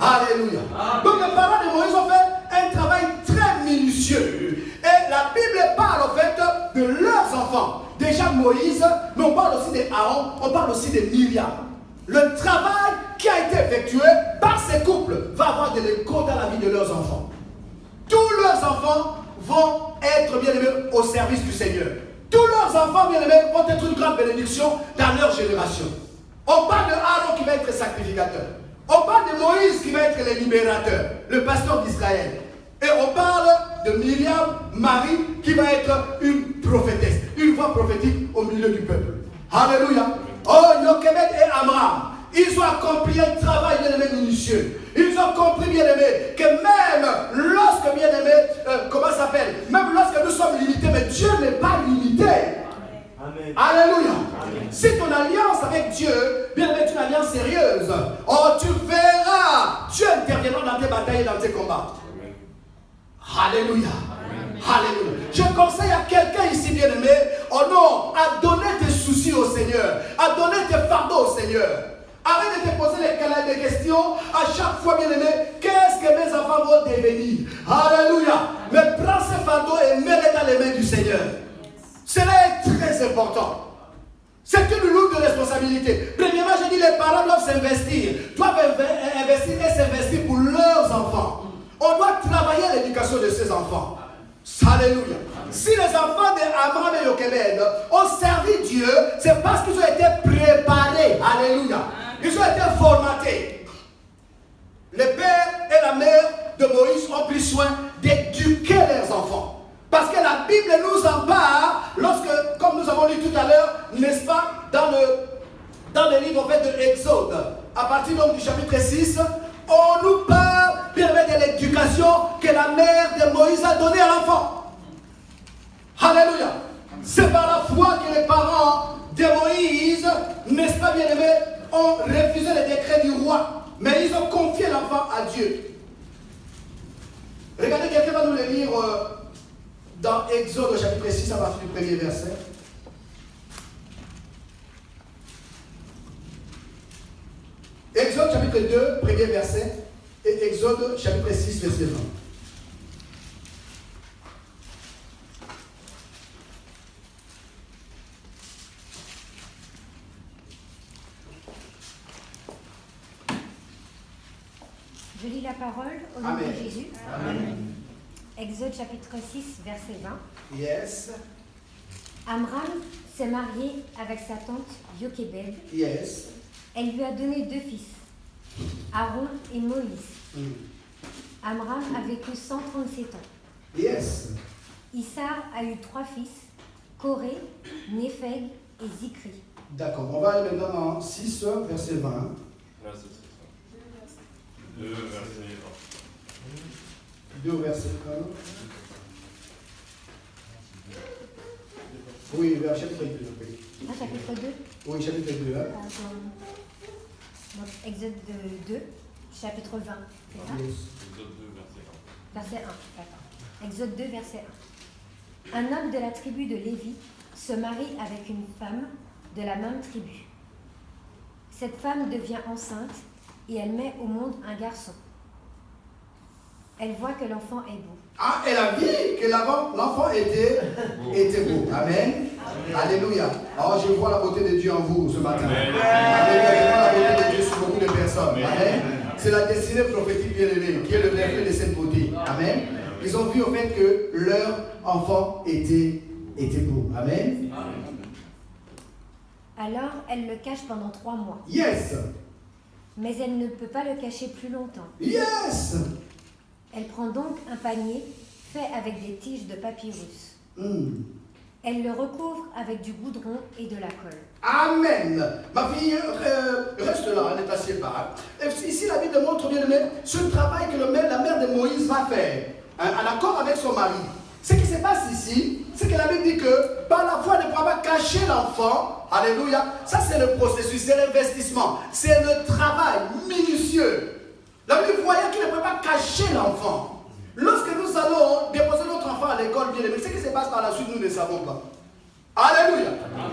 Alléluia. Donc les parents de Moïse ont fait un travail très minutieux. Et la Bible parle en fait de leurs enfants. Déjà Moïse, mais on parle aussi d'Aaron, on parle aussi de Myriam. Le travail qui a été effectué par ces couples va avoir de l'écho dans la vie de leurs enfants. Tous leurs enfants vont être, bien aimés, au service du Seigneur. Tous leurs enfants, bien aimés, vont être une grande bénédiction dans leur génération. On parle de Aaron qui va être sacrificateur. On parle de Moïse qui va être le libérateur, le pasteur d'Israël. Et on parle de Myriam, Marie, qui va être une prophétesse, une voix prophétique au milieu du peuple. Alléluia. Oh, Yochebed et Amram, ils ont accompli un travail, bien aimé, minutieux. Ils ont compris, bien aimé, que même lorsque, bien aimé, comment ça s'appelle, même lorsque nous sommes limités, mais Dieu n'est pas limité. Amen. Alléluia. Amen. Si ton alliance avec Dieu, bien aimé, est une alliance sérieuse, oh, tu verras, Dieu interviendra dans tes batailles et dans tes combats. Alléluia. Alléluia. Je conseille à quelqu'un ici, bien aimé, oh non, à donner tes soucis au Seigneur, à donner tes fardeaux au Seigneur. Arrête de te poser des questions à chaque fois, bien aimé, qu'est-ce que mes enfants vont devenir? Alléluia. Mais prends ces fardeaux et mets-les dans les mains du Seigneur. Cela est très important. C'est une lourde responsabilité. Premièrement, je dis les parents doivent s'investir, doivent investir et s'investir pour leurs enfants. On doit travailler à l'éducation de ces enfants. Alléluia. Si les enfants d'Amram et Yochebed ont servi Dieu, c'est parce qu'ils ont été préparés. Alléluia. Ils ont été formatés. Le père et la mère de Moïse ont pris soin d'éduquer leurs enfants. Parce que la Bible nous en parle lorsque, comme nous avons lu tout à l'heure, n'est-ce pas, dans le livre en fait, de Exode, à partir donc du chapitre 6, on nous parle bien de l'éducation que la mère de Moïse a donnée à l'enfant. Alléluia. C'est par la foi que les parents de Moïse, n'est-ce pas bien aimé, ont refusé les décrets du roi. Mais ils ont confié l'enfant à Dieu. Regardez, quelqu'un va nous le lire dans Exode au chapitre 6 à partir du premier verset. Exode chapitre 2, premier verset, et Exode chapitre 6, verset 20. au nom de Jésus. Amen. Exode chapitre 6, verset 20. Yes. Amram s'est marié avec sa tante Jochebed. Yes. Elle lui a donné 2 fils, Aaron et Moïse. Amram a vécu 137 ans. Yes. Issar a eu 3 fils, Coré, Népheg et Zikri. D'accord, on va aller maintenant dans 6, verset 20. Là, c'est ça. 2 verset 2 verset 1. Oui, vers chapitre 2. Ah, chapitre 2. Oui, chapitre 2. Hein. Donc, Exode 2, chapitre 20. C'est ça? Yes. Exode 2 verset 1. Verset 1, d'accord. Exode 2, verset 1. Un homme de la tribu de Lévi se marie avec une femme de la même tribu. Cette femme devient enceinte et elle met au monde un garçon. Elle voit que l'enfant est beau. Ah, elle a vu que l'enfant était beau. Amen. Alléluia. Alors je vois la beauté de Dieu en vous ce matin. Alléluia. Je vois la beauté de Dieu sur beaucoup de personnes. Amen. C'est la destinée prophétique bien-aimée qui est le reflet de cette beauté. Amen. Ils ont vu au fait que leur enfant était beau. Amen. Alors, elle le cache pendant 3 mois. Yes. Mais elle ne peut pas le cacher plus longtemps. Yes. Elle prend donc un panier fait avec des tiges de papyrus. Elle le recouvre avec du goudron et de la colle. Amen. Ma fille, reste là, ne t'assieds pas. Ici, la Bible montre bien ce travail que la mère de Moïse va faire, en accord avec son mari. Ce qui se passe ici, c'est que la Bible dit que par la foi, elle ne pourra pas cacher l'enfant. Alléluia. Ça, c'est le processus, c'est l'investissement, c'est le travail minutieux. La Bible voyait qu'il ne peut pas cacher l'enfant. Lorsque nous allons déposer notre enfant à l'école, bien aimé, ce qui se passe par la suite, nous ne savons pas. Alléluia.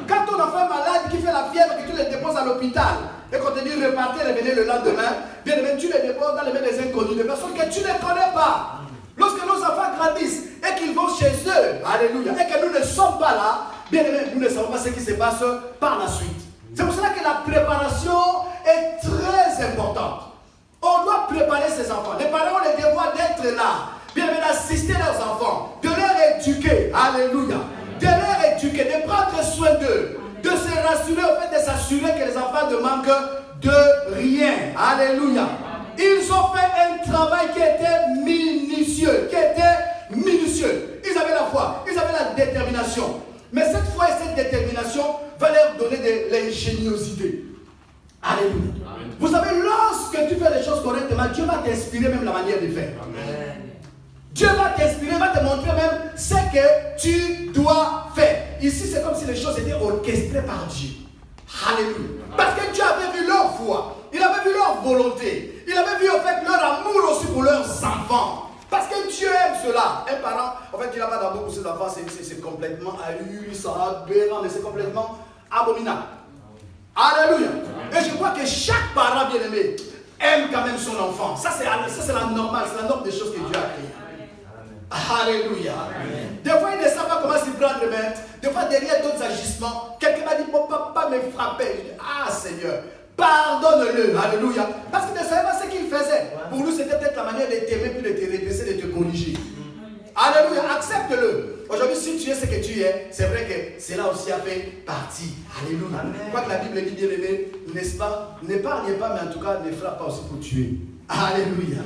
Quand ton enfant est malade, qui fait la fièvre, que tu le déposes à l'hôpital, et qu'on te dit repartez, revenez le lendemain, bien aimé, tu les déposes dans les mains des inconnus, des personnes que tu ne connais pas. Lorsque nos enfants grandissent et qu'ils vont chez eux, alléluia, et que nous ne sommes pas là, bien aimé, nous ne savons pas ce qui se passe par la suite. C'est pour cela que la préparation est très importante. On doit préparer ses enfants. Les parents ont le devoir d'être là, bien d'assister leurs enfants, de leur éduquer, alléluia, de leur éduquer, de prendre soin d'eux, de se rassurer, au fait de s'assurer que les enfants ne manquent de rien, alléluia. Ils ont fait un travail qui était minutieux, Ils avaient la foi, ils avaient la détermination. Mais cette foi et cette détermination va leur donner de l'ingéniosité. Alléluia. Amen. Vous savez, lorsque tu fais les choses correctement, Dieu va t'inspirer même la manière de faire. Amen. Dieu va t'inspirer, va te montrer même ce que tu dois faire. Ici, c'est comme si les choses étaient orchestrées par Dieu. Alléluia. Parce que Dieu avait vu leur foi, il avait vu leur volonté, il avait vu en fait leur amour aussi pour leurs enfants. Parce que Dieu aime cela. Un parent, en fait, il n'a pas d'amour pour ses enfants, c'est complètement ahurissant, aberrant, mais c'est complètement abominable. Alléluia. Et je crois que chaque parent bien-aimé aime quand même son enfant. Ça, c'est la normale, c'est la norme des choses que Dieu a créées. Alléluia. Amen. Des fois, il ne sait pas comment s'y prendre, mais des fois, derrière d'autres agissements, quelqu'un m'a dit, mon papa me frappait. Je dis, ah Seigneur, pardonne-le. Alléluia. Parce qu'il ne savait pas ce qu'il faisait. Pour nous, c'était peut-être la manière de t'aimer, puis de te redresser, de te corriger. Alléluia, accepte-le. Aujourd'hui, si tu es ce que tu es, c'est vrai que cela aussi a fait partie. Alléluia. Quoi que la Bible dit, bien aimé, n'est-ce pas? N'épargne pas, mais en tout cas, ne frappe pas aussi pour tuer. Alléluia.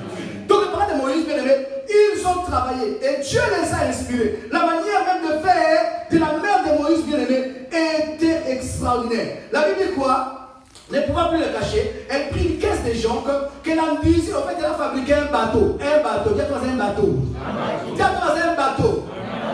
Donc, les parents de Moïse, bien aimé, ils ont travaillé et Dieu les a inspirés. La manière même de faire de la mère de Moïse, bien aimé, était extraordinaire. La Bible dit quoi? Ne pouvant plus le cacher, elle prit une caisse de jonc qu'elle enduisit. En fait, elle a fabriqué un bateau. Un bateau. Dis-toi, c'est un bateau. Dis-toi, c'est un bateau.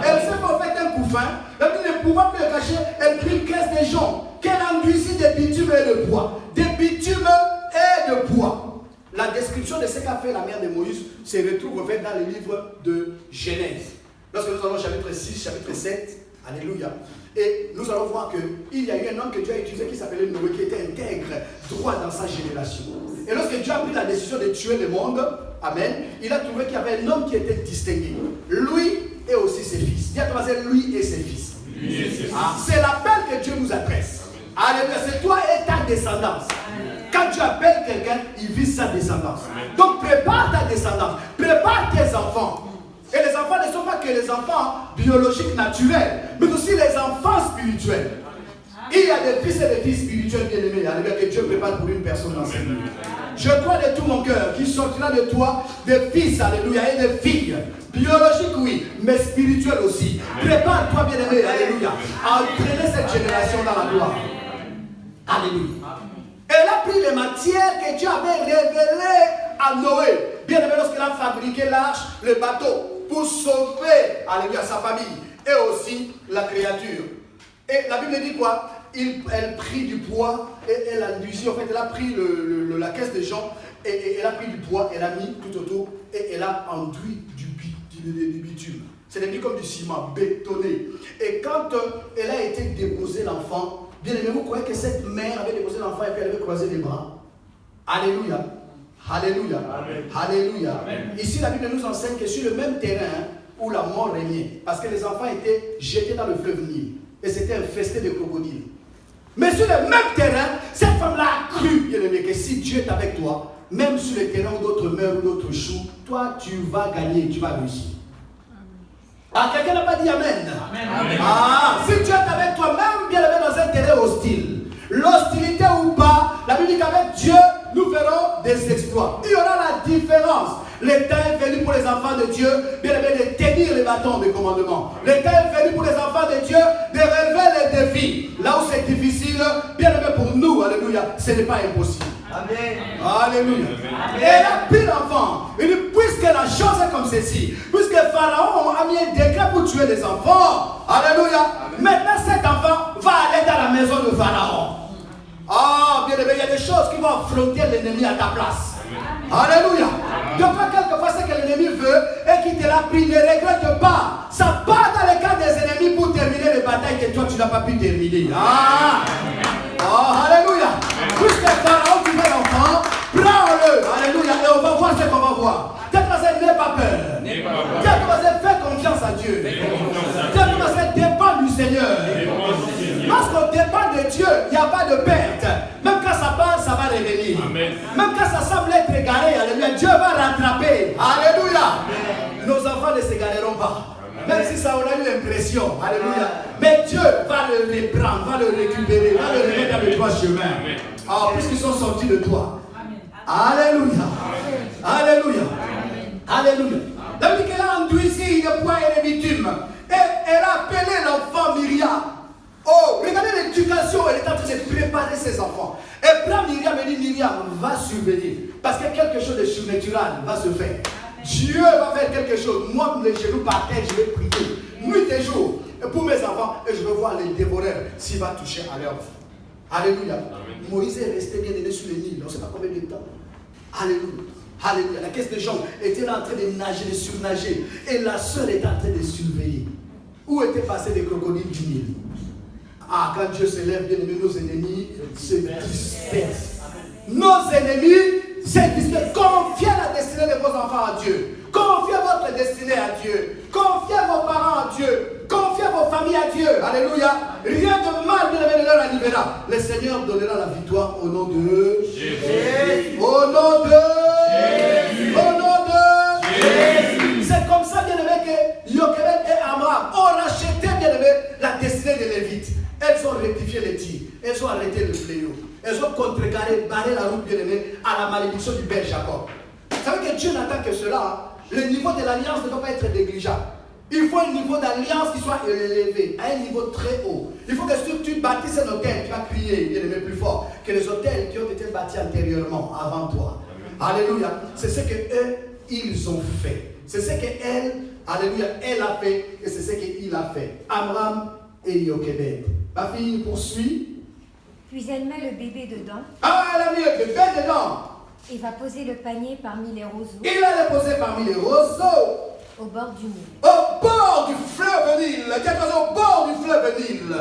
Elle s'est fait en fait un couffin. La Bible ne pouvant plus le cacher, elle prit une caisse de jonc qu'elle enduisit de bitume et de bois. De bitume et de bois. La description de ce qu'a fait la mère de Moïse se retrouve en fait dans le livre de Genèse. Lorsque nous allons au chapitre 6, chapitre 7, alléluia. Et nous allons voir qu'il y a eu un homme que Dieu a utilisé qui s'appelait Noé, qui était intègre, droit dans sa génération. Et lorsque Dieu a pris la décision de tuer le monde, amen, il a trouvé qu'il y avait un homme qui était distingué. Lui et aussi ses fils. Dis à toi, c'est lui et ses fils. C'est l'appel que Dieu nous adresse. Alléluia, c'est toi et ta descendance. Quand tu appelles quelqu'un, il vise sa descendance. Donc prépare ta descendance, prépare tes enfants. Et les enfants ne sont pas que les enfants biologiques naturels, mais aussi les enfants spirituels. Il y a des fils et des filles spirituels bien-aimés, alléluia, que Dieu prépare pour une personne dans cette vie. Je crois de tout mon cœur qu'il sortira de toi des fils, alléluia, et des filles. Biologiques, oui, mais spirituels aussi. Prépare-toi, bien-aimé, alléluia, à entraîner cette génération dans la gloire. Alléluia. Elle a pris les matières que Dieu avait révélées à Noé. Bien-aimé, lorsqu'il a fabriqué l'arche, le bateau, pour sauver, alléluia, sa famille et aussi la créature. Et la Bible dit quoi? Elle prit du poids et elle a induit, en fait, elle a pris la caisse des gens et elle a pris du poids, elle a mis tout autour et elle a enduit du bitume. C'est devenu comme du ciment bétonné. Et quand elle a été déposée, l'enfant, bien aimé, vous croyez que cette mère avait déposé l'enfant et puis elle avait croisé les bras? Alléluia. Alléluia. Amen. Alléluia. Amen. Ici, la Bible nous enseigne que sur le même terrain où la mort régnait, parce que les enfants étaient jetés dans le fleuve Nil et c'était infesté de crocodiles. Mais sur le même terrain, cette femme-là a cru, bien aimé, que si Dieu est avec toi, même sur le terrain où d'autres meurent ou d'autres chouent, toi tu vas gagner, tu vas réussir. Ah, quelqu'un n'a pas dit Amen. Amen. Ah, si Dieu est avec toi, même bien aimé dans un terrain hostile, l'hostilité ou pas, la Bible dit qu'avec Dieu, nous ferons des exploits. Il y aura la différence. Le temps est venu pour les enfants de Dieu, bien aimé, de tenir les bâtons de commandement. Le temps est venu pour les enfants de Dieu de relever les défis. Là où c'est difficile, bien aimé, pour nous, alléluia, ce n'est pas impossible. Amen. Alléluia. Amen. Et elle a pris l'enfant. Il dit, puisque la chose est comme ceci, puisque Pharaon a mis un décret pour tuer les enfants, alléluia, maintenant cet enfant va aller dans la maison de Pharaon. Ah, bien aimé, il y a des choses qui vont affronter l'ennemi à ta place. Alléluia. Donc, quelquefois, ce que l'ennemi veut et qu'il te l'a pris, ne regrette pas. Ça part dans le cas des ennemis pour terminer les batailles que toi, tu n'as pas pu terminer. Ah, oh, alléluia. Puisque Pharaon, tu veux l'enfant, prends-le. Alléluia. Et on va voir ce qu'on va voir. Peut-être que n'aie pas peur. Peut-être que fais confiance à Dieu. Peut-être que dépend du Seigneur. Lorsqu'on dépend de Dieu, il n'y a pas de perte. Même quand ça part, ça va revenir. Amen. Même quand ça semble être égaré, alléluia, Dieu va rattraper. Alléluia. Amen. Nos enfants ne s'égareront pas. Amen. Même si ça, on a eu l'impression. Alléluia. Mais Dieu va le reprendre, va le récupérer, va le remettre dans le droit chemin. Ah, puisqu'ils sont sortis de toi. Amen. Alléluia. Amen. Alléluia. Amen. Alléluia. La Bible dit qu'elle a enduit ici de poids et de bitume. Et elle a appelé l'enfant Myriam. Oh, regardez l'éducation, elle est en train de préparer ses enfants. Et prend Myriam et dit, Myriam, va surveiller. Parce que quelque chose de surnaturel va se faire. Amen. Dieu va faire quelque chose. Moi, les genoux par terre, je vais prier. Nuit et jour. Et pour mes enfants, et je vais voir les dévoreurs s'il va toucher à leur vie. Alléluia. Amen. Moïse est resté bien aimé sur le Nil. On ne sait pas combien de temps. Alléluia. Alléluia. La caisse de jambes était là en train de nager, de surnager. Et la sœur était en train de surveiller. Où étaient passés les crocodiles du Nil? Ah, quand Dieu se lève, bien aimé, nos ennemis se dispersent. Nos ennemis se dispersent. Confiez la destinée de vos enfants à Dieu. Confiez votre destinée à Dieu. Confiez vos parents à Dieu. Confiez vos familles à Dieu. Alléluia. Rien de mal, bien aimé, ne leur arrivera. Le Seigneur donnera la victoire au nom de Jésus. Au nom de Jésus. Au nom de Jésus. C'est comme ça, bien aimé, que Jochebed et Amram ont racheté, bien aimé, la destinée des Lévites. Elles ont rectifié les tirs. Elles ont arrêté le fléau. Elles ont contrecarré, barré la route, bien aimée, à la malédiction du père Jacob. Vous savez que Dieu n'attend que cela. Le niveau de l'alliance ne doit pas être négligeable. Il faut un niveau d'alliance qui soit élevé, à un niveau très haut. Il faut que si tu bâtisses un hôtel, tu vas crier, bien aimé, plus fort que les hôtels qui ont été bâtis antérieurement, avant toi. Alléluia. C'est ce qu'eux, ils ont fait. C'est ce qu'elle, alléluia, elle a fait et c'est ce qu'il a fait. Amram et Jochebed. Ma fille poursuit. Puis elle met le bébé dedans. Ah, elle a mis le bébé dedans. Et va poser le panier parmi les roseaux. Il va le poser parmi les roseaux. Au bord du Nil. Au bord du fleuve Nil. Au bord du fleuve Nil.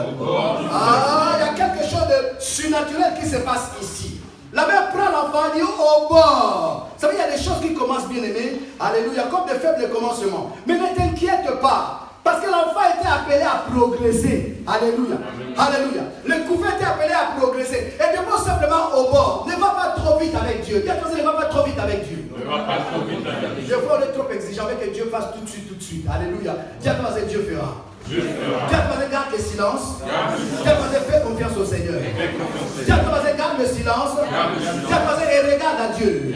Ah, il y a quelque chose de surnaturel qui se passe ici. La mère prend l'enfant et dit au bord. Vous savez, il y a des choses qui commencent bien aimées. Alléluia, comme de faibles commencements. Mais ne t'inquiète pas. Parce que l'enfant était appelé à progresser. Alléluia. Alléluia. Le couple était appelé à progresser. Et demande simplement au bord. Ne va pas trop vite avec Dieu. Dis-toi, ne va pas trop vite avec Dieu. Ne va pas trop vite avec Dieu. Je vois, on est trop exigeant avec que Dieu fasse tout de suite, tout de suite. Alléluia. Dis-toi, Dieu fera. Dieu fera. Dis-toi, garde le silence. Dis-toi, fais confiance au Seigneur. Dis-toi, garde le silence. Dis-toi, et regarde à Dieu.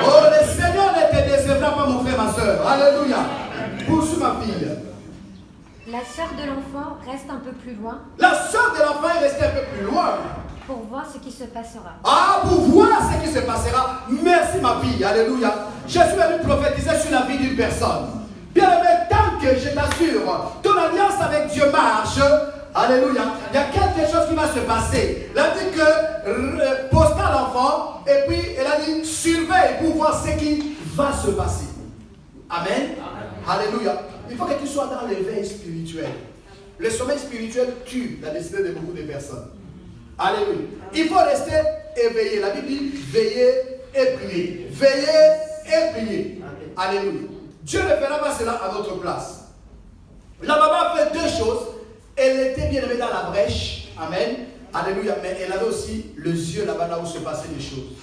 Oh, le Seigneur ne te décevra pas, mon frère, ma soeur. Alléluia. Poursuis ma fille. La sœur de l'enfant reste un peu plus loin. La sœur de l'enfant est restée un peu plus loin. Pour voir ce qui se passera. Ah, pour voir ce qui se passera. Merci ma fille. Alléluia. Je suis venu prophétiser sur la vie d'une personne. Bien aimé, tant que je t'assure, ton alliance avec Dieu marche. Alléluia. Il y a quelque chose qui va se passer. Elle a dit que posta l'enfant et puis elle a dit surveille pour voir ce qui va se passer. Amen. Alléluia. Il faut que tu sois dans l'éveil spirituel. Le sommeil spirituel tue la destinée de beaucoup de personnes. Alléluia. Il faut rester éveillé. La Bible dit veillez et priez. Veillez et priez. Alléluia. Dieu ne fera pas cela à notre place. La maman a fait deux choses. Elle était bien aimée dans la brèche. Amen. Alléluia. Mais elle avait aussi les yeux là-bas, là où se passaient les choses.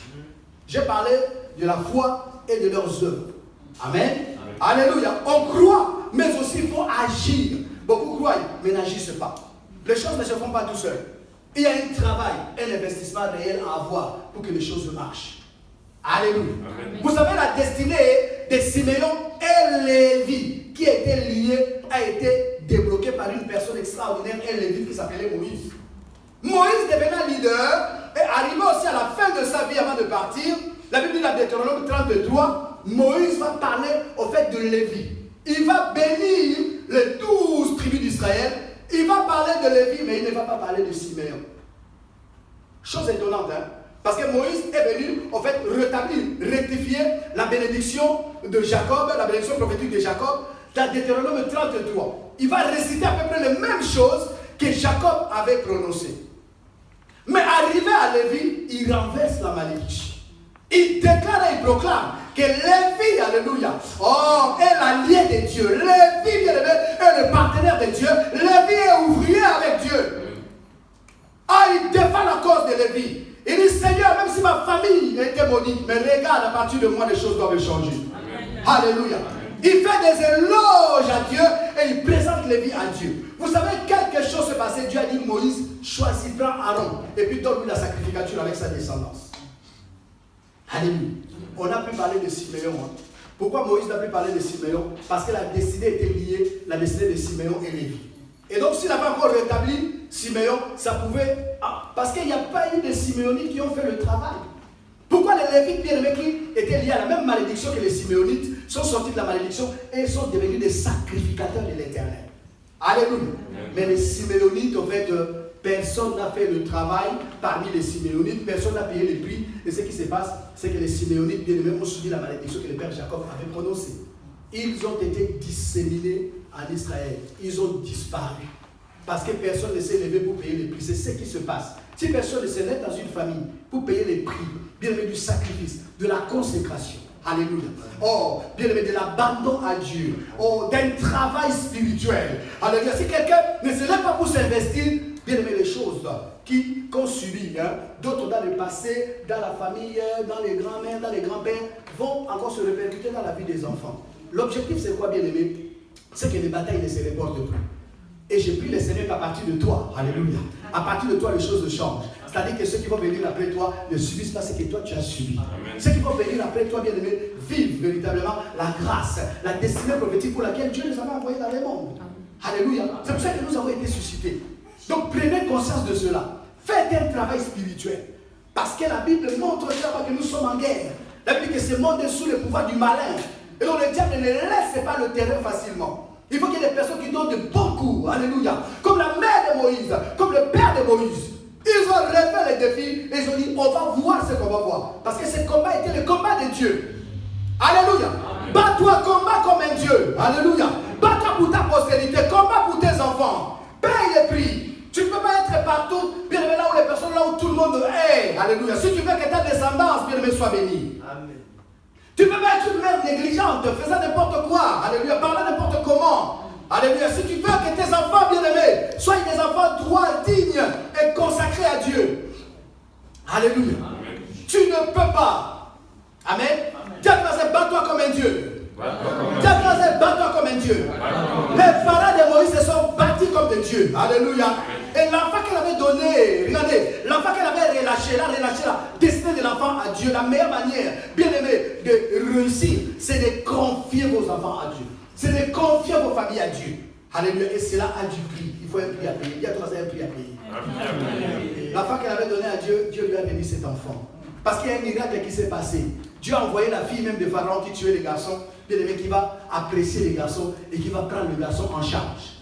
J'ai parlé de la foi et de leurs œuvres. Amen. Alléluia. On croit, mais aussi il faut agir. Beaucoup croient, mais n'agissent pas. Les choses ne se font pas tout seuls. Il y a un travail, un investissement réel à avoir pour que les choses marchent. Alléluia. Amen. Vous savez, la destinée de Siméon et Lévi, qui était liée, a été débloquée par une personne extraordinaire, un Lévi qui s'appelait Moïse. Moïse devenant leader et arrivé aussi à la fin de sa vie avant de partir. La Bible dit dans Deutéronome 33, Moïse va parler au fait de Lévi. Il va bénir les 12 tribus d'Israël. Il va parler de Lévi, mais il ne va pas parler de Siméon. Chose étonnante, hein? Parce que Moïse est venu, en fait, rétablir, rectifier la bénédiction de Jacob, la bénédiction prophétique de Jacob, dans Deutéronome 33. Il va réciter à peu près les mêmes choses que Jacob avait prononcées. Mais arrivé à Lévi, il renverse la malédiction. Il déclare et il proclame que Lévi, alléluia, oh, est l'allié de Dieu. Lévi, bien aimé, est le partenaire de Dieu. Lévi est ouvrier avec Dieu. Ah, il défend la cause de Lévi. Il dit, Seigneur, même si ma famille était maudite, mais regarde, à partir de moi, les choses doivent changer. Amen. Alléluia. Il fait des éloges à Dieu et il présente Lévi à Dieu. Vous savez, quelque chose s'est passé. Dieu a dit, Moïse, choisis, prends Aaron et puis donne-lui la sacrificature avec sa descendance. Alléluia. On a pu parler de Siméon. Hein. Pourquoi Moïse n'a pu parler de Siméon? Parce que la destinée était liée, la destinée de Siméon et Lévi. Et donc, s'il avait encore rétabli Siméon, ça pouvait... Ah, parce qu'il n'y a pas eu de Siméonites qui ont fait le travail. Pourquoi les Lévites bien-aimés qui étaient liés à la même malédiction que les Siméonites sont sortis de la malédiction et sont devenus des sacrificateurs de l'Éternel? Alléluia. Mais les Siméonites, en fait, personne n'a fait le travail parmi les Siméonites, personne n'a payé les prix. Et ce qui se passe, c'est que les Siméonites bien-aimés ont subi la malédiction que le père Jacob avait prononcée. Ils ont été disséminés en Israël. Ils ont disparu. Parce que personne ne s'est levé pour payer les prix. C'est ce qui se passe. Si personne ne se lève dans une famille pour payer les prix, bien aimé, du sacrifice, de la consécration, alléluia, oh, bien aimé, de l'abandon à Dieu, oh, d'un travail spirituel, alléluia. Si quelqu'un ne se lève pas pour s'investir, bien aimé, les choses qu'on subit, hein, d'autres dans le passé, dans la famille, dans les grands-mères, dans les grands-pères, vont encore se répercuter dans la vie des enfants. L'objectif, c'est quoi, bien aimé? C'est que les batailles ne se reportent plus. Et j'ai pris le Seigneur qu'à partir de toi, alléluia, à partir de toi, les choses changent. C'est-à-dire que ceux qui vont venir après toi ne subissent pas ce que toi tu as subi. Amen. Ceux qui vont venir après toi, bien aimé, vivent véritablement la grâce, la destinée prophétique pour laquelle Dieu nous avait envoyés dans le monde. Alléluia. C'est pour ça que nous avons été suscités. Donc prenez conscience de cela. Faites un travail spirituel. Parce que la Bible montre clairement que nous sommes en guerre. La Bible dit que ce monde est sous le pouvoir du malin. Et donc le diable ne laisse pas le terrain facilement. Il faut qu'il y ait des personnes qui donnent de bons coups. Alléluia. Comme la mère de Moïse, comme le père de Moïse. Ils ont relevé les défis et ils ont dit, on va voir ce qu'on va voir. Parce que ce combat était le combat de Dieu. Alléluia. Bats-toi, combat comme un Dieu. Alléluia. Bats-toi pour ta postérité, combat pour tes enfants. Paye les prix. Tu ne peux pas être partout, bien aimé, là où les personnes, là où tout le monde est. Alléluia. Si tu veux que ta descendance, bien aimé, soit bénie. Amen. Tu ne peux pas être une mère négligente, faisant n'importe quoi. Alléluia. Parlant n'importe comment. Alléluia. Si tu veux que tes enfants bien-aimés soient des enfants droits, dignes et consacrés à Dieu. Alléluia. Amen. Tu ne peux pas. Amen. Dieu te bat-toi comme un Dieu. Dieu te bat-toi comme un Dieu. Les parents de Moïse se sont bâtis comme des dieux. Alléluia. Et l'enfant qu'elle avait donné, regardez, l'enfant qu'elle avait relâché, elle a relâché la destinée de l'enfant à Dieu. La meilleure manière, bien aimé, de réussir, c'est de confier vos enfants à Dieu. C'est de confier vos familles à Dieu. Alléluia. Et cela a du prix. Il faut un prix à payer. Il y a trois un prix à payer. L'enfant qu'elle avait donné à Dieu, Dieu lui a béni cet enfant. Parce qu'il y a un miracle qui s'est passé. Dieu a envoyé la fille même de Pharaon qui tuait les garçons, bien aimé, qui va apprécier les garçons et qui va prendre le garçon en charge.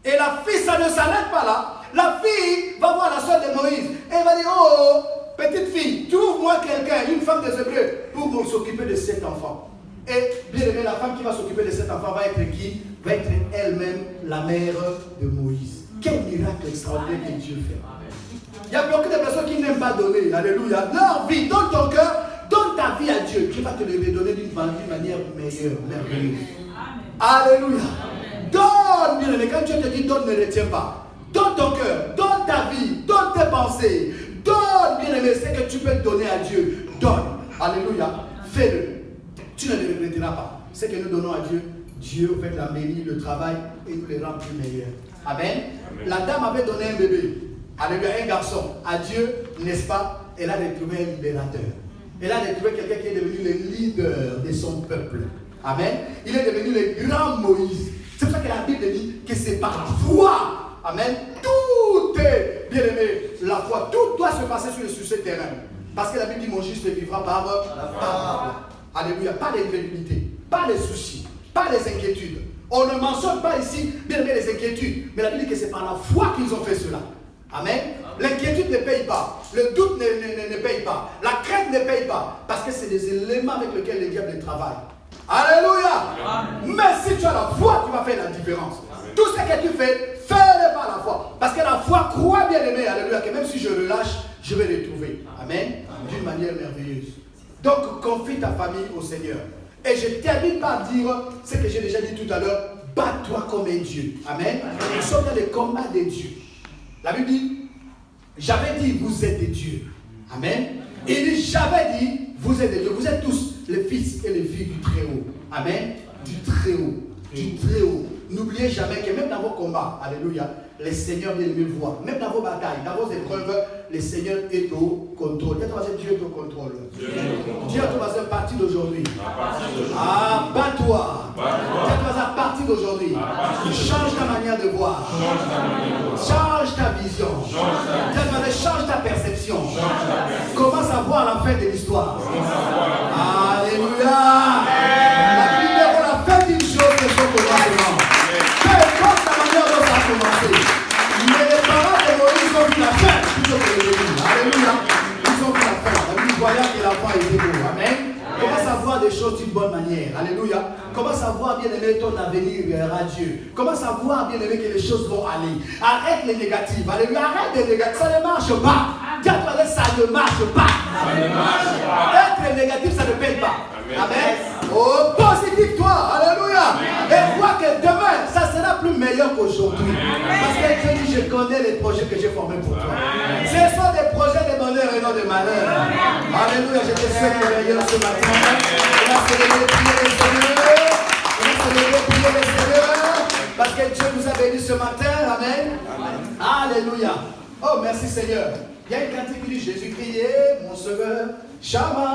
Et la fille, ça ne s'arrête pas là. La fille va voir la soeur de Moïse et elle va dire, oh, petite fille, trouve-moi quelqu'un, une femme des Hébreux, pour s'occuper de cet enfant. Et bien aimé, la femme qui va s'occuper de cet enfant va être qui? Va être elle-même la mère de Moïse. Quel miracle extraordinaire que Dieu fait. Il y a beaucoup de personnes qui n'aiment pas donner. Alléluia. Leur vie, donne ton cœur, donne ta vie à Dieu. Dieu va te le donner d'une manière meilleure, merveilleuse. Alléluia. Donne, bien aimé. Quand Dieu te dit donne, ne retiens pas. Donne ton cœur, donne ta vie, donne tes pensées. Donne, bien aimé, ce que tu peux donner à Dieu. Donne. Alléluia. Fais-le. Tu ne le regretteras pas. Ce que nous donnons à Dieu, Dieu fait la mairie, le travail et nous les rend plus meilleurs. Amen. Amen. La dame avait donné un bébé. Alléluia, un garçon. À Dieu, n'est-ce pas? Elle a retrouvé un libérateur. Elle a retrouvé quelqu'un qui est devenu le leader de son peuple. Amen. Il est devenu le grand Moïse. C'est pour ça que la Bible dit que c'est par la foi. Amen. Tout est, bien aimé, la foi. Tout doit se passer sur ce terrain. Parce que la Bible dit mon juste vivra par la foi. Alléluia. Pas d'incrédulité, pas de soucis, pas les inquiétudes. On ne mentionne pas ici, bien aimé, les inquiétudes. Mais la Bible dit que c'est par la foi qu'ils ont fait cela. Amen. L'inquiétude ne paye pas. Le doute ne paye pas. La crainte ne paye pas. Parce que c'est des éléments avec lesquels le diable travaille. Alléluia. Amen. Mais si tu as la foi, tu vas faire la différence. Amen. Tout ce que tu fais, fais-le par la foi. Parce que la foi croit, bien aimé, alléluia, que même si je relâche, je vais les trouver. Amen. D'une manière merveilleuse. Donc, confie ta famille au Seigneur. Et je termine par dire ce que j'ai déjà dit tout à l'heure. Bats-toi comme un Dieu. Amen. Nous sommes dans le combat des dieux. La Bible dit, j'avais dit, vous êtes des dieux. Amen. Il dit, j'avais dit, vous êtes des dieux. Vous êtes tous les fils et les filles du Très-Haut. Amen. Du Très-Haut. Du Très-Haut. N'oubliez jamais que même dans vos combats, alléluia, le Seigneur vient me voir. Même dans vos batailles, dans vos épreuves, le Seigneur est au contrôle. Dieu est au contrôle. Dieu est au contrôle. À partir d'aujourd'hui. Ah, bats-toi. Dieu à partir d'aujourd'hui. Change ta manière de voir. Change ta vision. Dieu change ta perception. Commence à voir la fin de l'histoire. Alléluia. La Bible est la fin d'une chose que son commencement. Peu importe la manière dont ça a commencé. Mais les parents de Moïse ont vu la fin plutôt que le début. Alléluia. Ils ont vu la fin. La Bible voyant que la fin était beau. Amen. Commence à voir des choses d'une bonne manière. Alléluia. Commence à voir, bien aimé, ton avenir radieux. Commence à voir, bien aimé, que les choses vont aller. Arrête les négatifs. Alléluia. Arrête les négatifs. Ça ne marche pas. Dis-toi, ça ne marche pas. Ça ne marche pas. Être négatif, ça ne paye pas. Amen. Oh, positif toi. Alléluia. Et vois que demain, ça sera plus meilleur qu'aujourd'hui. Parce que Dieu dit, je connais les projets que j'ai formés pour toi. Ce sont des projets de bonheur et non de malheur. Alléluia. Je te souhaite le meilleur ce matin. On va célébrer, prier le Seigneur. On va célébrer, prier le Seigneur. Parce que Dieu nous a bénis ce matin. Amen. Alléluia. Oh, merci Seigneur. Il y a une cantique qui dit, Jésus criait, mon sauveur, Shama.